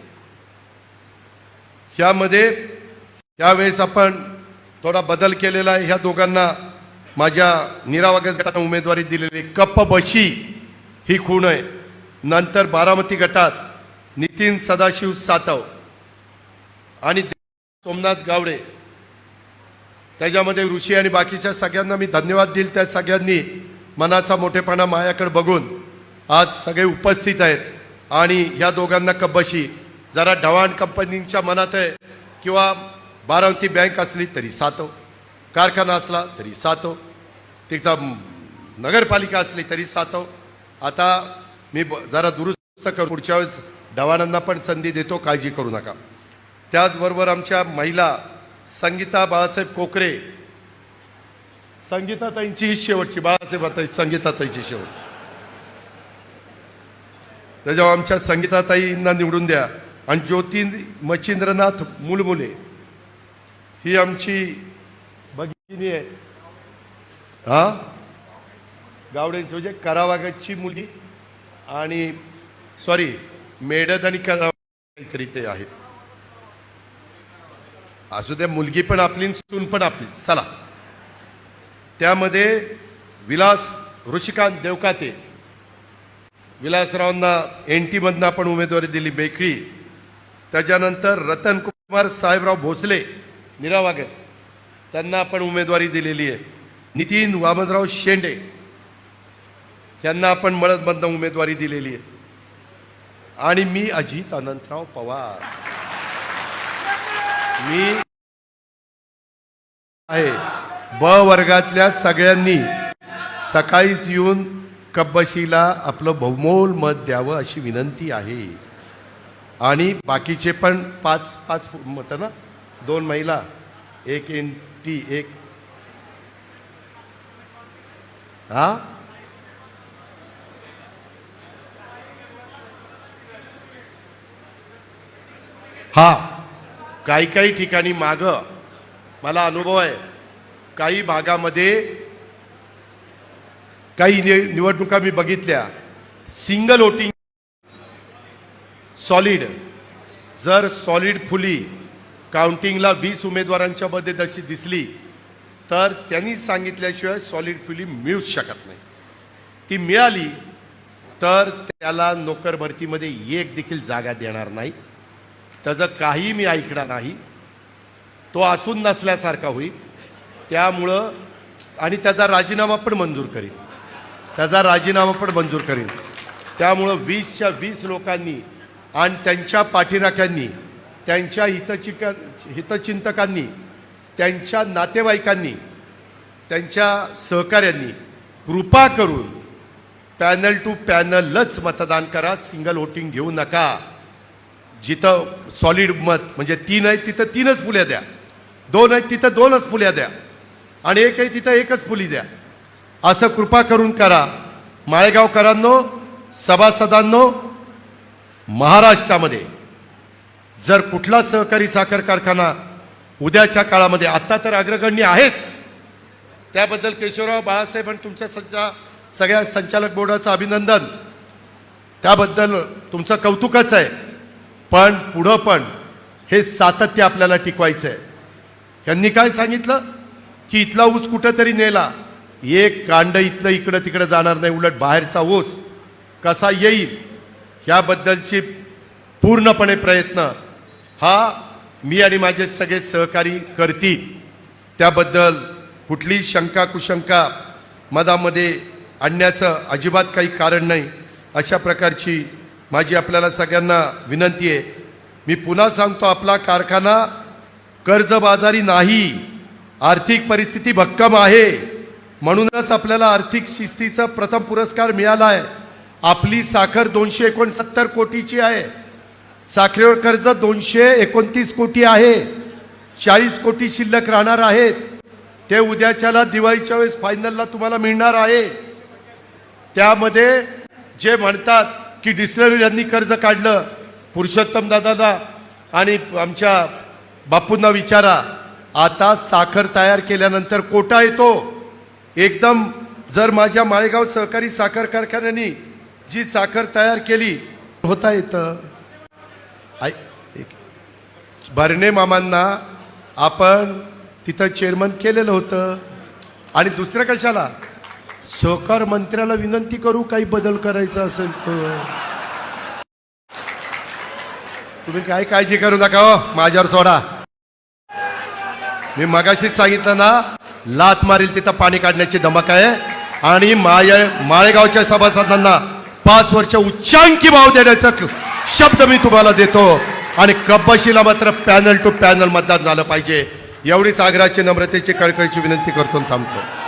ह्यामध्ये यावेळेस आपण थोडा बदल केलेला आहे. ह्या दोघांना माझ्या निरावागस गटात उमेदवारी दिलेली. कप्प बशी ही खूण आहे. नंतर बारामती गटात नितीन सदाशिव सातव आणि सोमनाथ गावडे. त्याच्यामध्ये ऋषी आणि बाकीच्या सगळ्यांना मी धन्यवाद देईल. त्या सगळ्यांनी मनाचा मोठेपणा माझ्याकडे बघून आज सगळे उपस्थित आहेत. आणि ह्या दोघांना कब्बशी जरा ढवाण कंपनीच्या मनात आहे, किंवा बारामती बँक असली तरी सातव, कारखाना असला तरी सातव, तिचा नगरपालिका असली तरी सातव. आता मी जरा दुरुस्त करू, पुढच्या वेळेस ढवाणांना पण संधी देतो, काळजी करू नका. त्याचबरोबर आमच्या महिला संगीता बाळासाहेब कोकरे, संगीताताईंची ही शेवटची, बाळासाहेब संगीताताईची शेवटची. त्याच्यावर आमच्या संगीताताईंना निवडून द्या. आणि ज्योती मच्छिंद्रनाथ मुलमुले ही आमची भगिनी आहे, हा गावड्यांची, म्हणजे करावागतची मुलगी, आणि सॉरी मेडद आणि करावा काहीतरी ते आहे. असू द्या, मुलगी पण आपली सून पण आपली. चला, त्यामध्ये विलास ऋषिकांत देवकाते, विलासरावांना NT मधनं आपण उमेदवारी दिली, बेकडी. त्याच्यानंतर रतन कुमार साहेबराव भोसले निरावागस, त्यांना आपण उमेदवारी दिलेली आहे. नितीन वामनराव शेंडे यांना आपण मळदमधनं उमेदवारी दिलेली आहे. आणि मी अजित अनंतराव पवार, मी आहे. ब वर्गातल्या सगळ्यांनी सकाळीच येऊन कब्बशीला आपलं बहुमोल मत द्यावं अशी विनंती आहे. आणि बाकीचे पण 5 मतं ना, 2 महिला, 1 NT, 1 हा हा काही ठिकाणी मागं मला अनुभव आहे, काही भागामध्ये काही निवडणुका मी बघितल्या, सिंगल वोटिंग सॉलिड, जर सॉलिड फुली काउंटिंगला 20 उमेदवारांच्या मध्ये जशी दिसली तर त्यांनी सांगितल्याशिवाय सॉलिड फुली मिळूच शकत नाही. ती मिळाली तर त्याला नोकर भरतीमध्ये एक देखील जागा देणार नाही. त्याचं काही मी ऐकणार नाही, तो असून नसल्यासारखा होईल. त्यामुळं आणि त्याचा राजीनामा पण मंजूर करीन, त्यामुळं 20च्या 20 लोकांनी आणि त्यांच्या पाठीराख्यांनी, त्यांच्या हितचिंतकांनी, त्यांच्या नातेवाईकांनी, त्यांच्या सहकाऱ्यांनी कृपा करून पॅनल टू पॅनलच मतदान करा. सिंगल वोटिंग घेऊ नका. जिथं सॉलिड मत म्हणजे 3 आहे तिथं 3च फुल्या द्या, 2 आहेत तिथं 2च फुल्या द्या, आणि 1 आहे तिथं 1च फुली द्या. असं कृपा करून करा. माळेगावकरांनो, सभासदांनो, महाराष्ट्रामध्ये जर कुठला सहकारी साखर कारखाना उद्याच्या काळामध्ये, आता तर अग्रगण्य आहेच, त्याबद्दल केशवराव बाळासाहेब आणि तुमच्या सगळ्या संचालक बोर्डाचं अभिनंदन, त्याबद्दल तुमचं कौतुकच आहे. पण पुढं पण हे सातत्य आपल्याला टिकवायचं आहे. यांनी काय सांगितलं की इथला ऊस कुठंतरी नेला, एक कांड इथलं इकडं तिकडं जाणार नाही, उलट बाहेरचा ऊस कसा येईल ह्याबद्दलची पूर्णपणे प्रयत्न हा मी आणि माझे सगळे सहकारी करतील. त्याबद्दल कुठली शंका कुशंका मनामध्ये आणण्याचं अजिबात काही कारण नाही. अशा प्रकारची माझी आपल्याला सगळ्यांना विनंती आहे. मी पुन्हा सांगतो, आपला कारखाना कर्जबाजारी नाही, आर्थिक परिस्थिती भक्कम आहे. म्हणूनच आपल्याला आर्थिक शिस्तीचा प्रथम पुरस्कार मिळाला आहे. आपली साखर 269 कोटीची आहे. साखरेवर कर्ज 229 कोटी आहे. 40 कोटी शिल्लक राहणार आहेत. ते उद्याच्याला दिवाळीच्या वेळेस फायनलला तुम्हाला मिळणार आहे. त्यामध्ये जे म्हणतात की डिस्टिलरीयांनी कर्ज काढलं, पुरुषोत्तम दादाला आणि आमच्या बापूंना विचारा. आता साखर तयार केल्यानंतर कोटा येतो एकदम. जर माझ्या माळेगाव सहकारी साखर कारखान्याने जी साखर तयार केली होता येतं. भरणे मामांना आपण तिथं चेअरमन केलेलं होतं. आणि दुसरं कशाला, सहकार मंत्र्याला विनंती करू काही बदल करायचा असेल तर. तुम्ही काय काळजी करू नका हो, माझ्यावर सोडा. मी मगाशीच सांगितलं ना, लात मारील तिथं पाणी काढण्याची धमक आहे. आणि माळेगावच्या सभासदांना 5 वर्ष उच्चांकी भाव देण्याचा शब्द मी तुम्हाला देतो. आणि कब्बशीला मात्र पॅनल टू पॅनल मतदान झालं पाहिजे. एवढीच आग्रहाची, नम्रतेची, कळकळीची विनंती करतो थांबतो.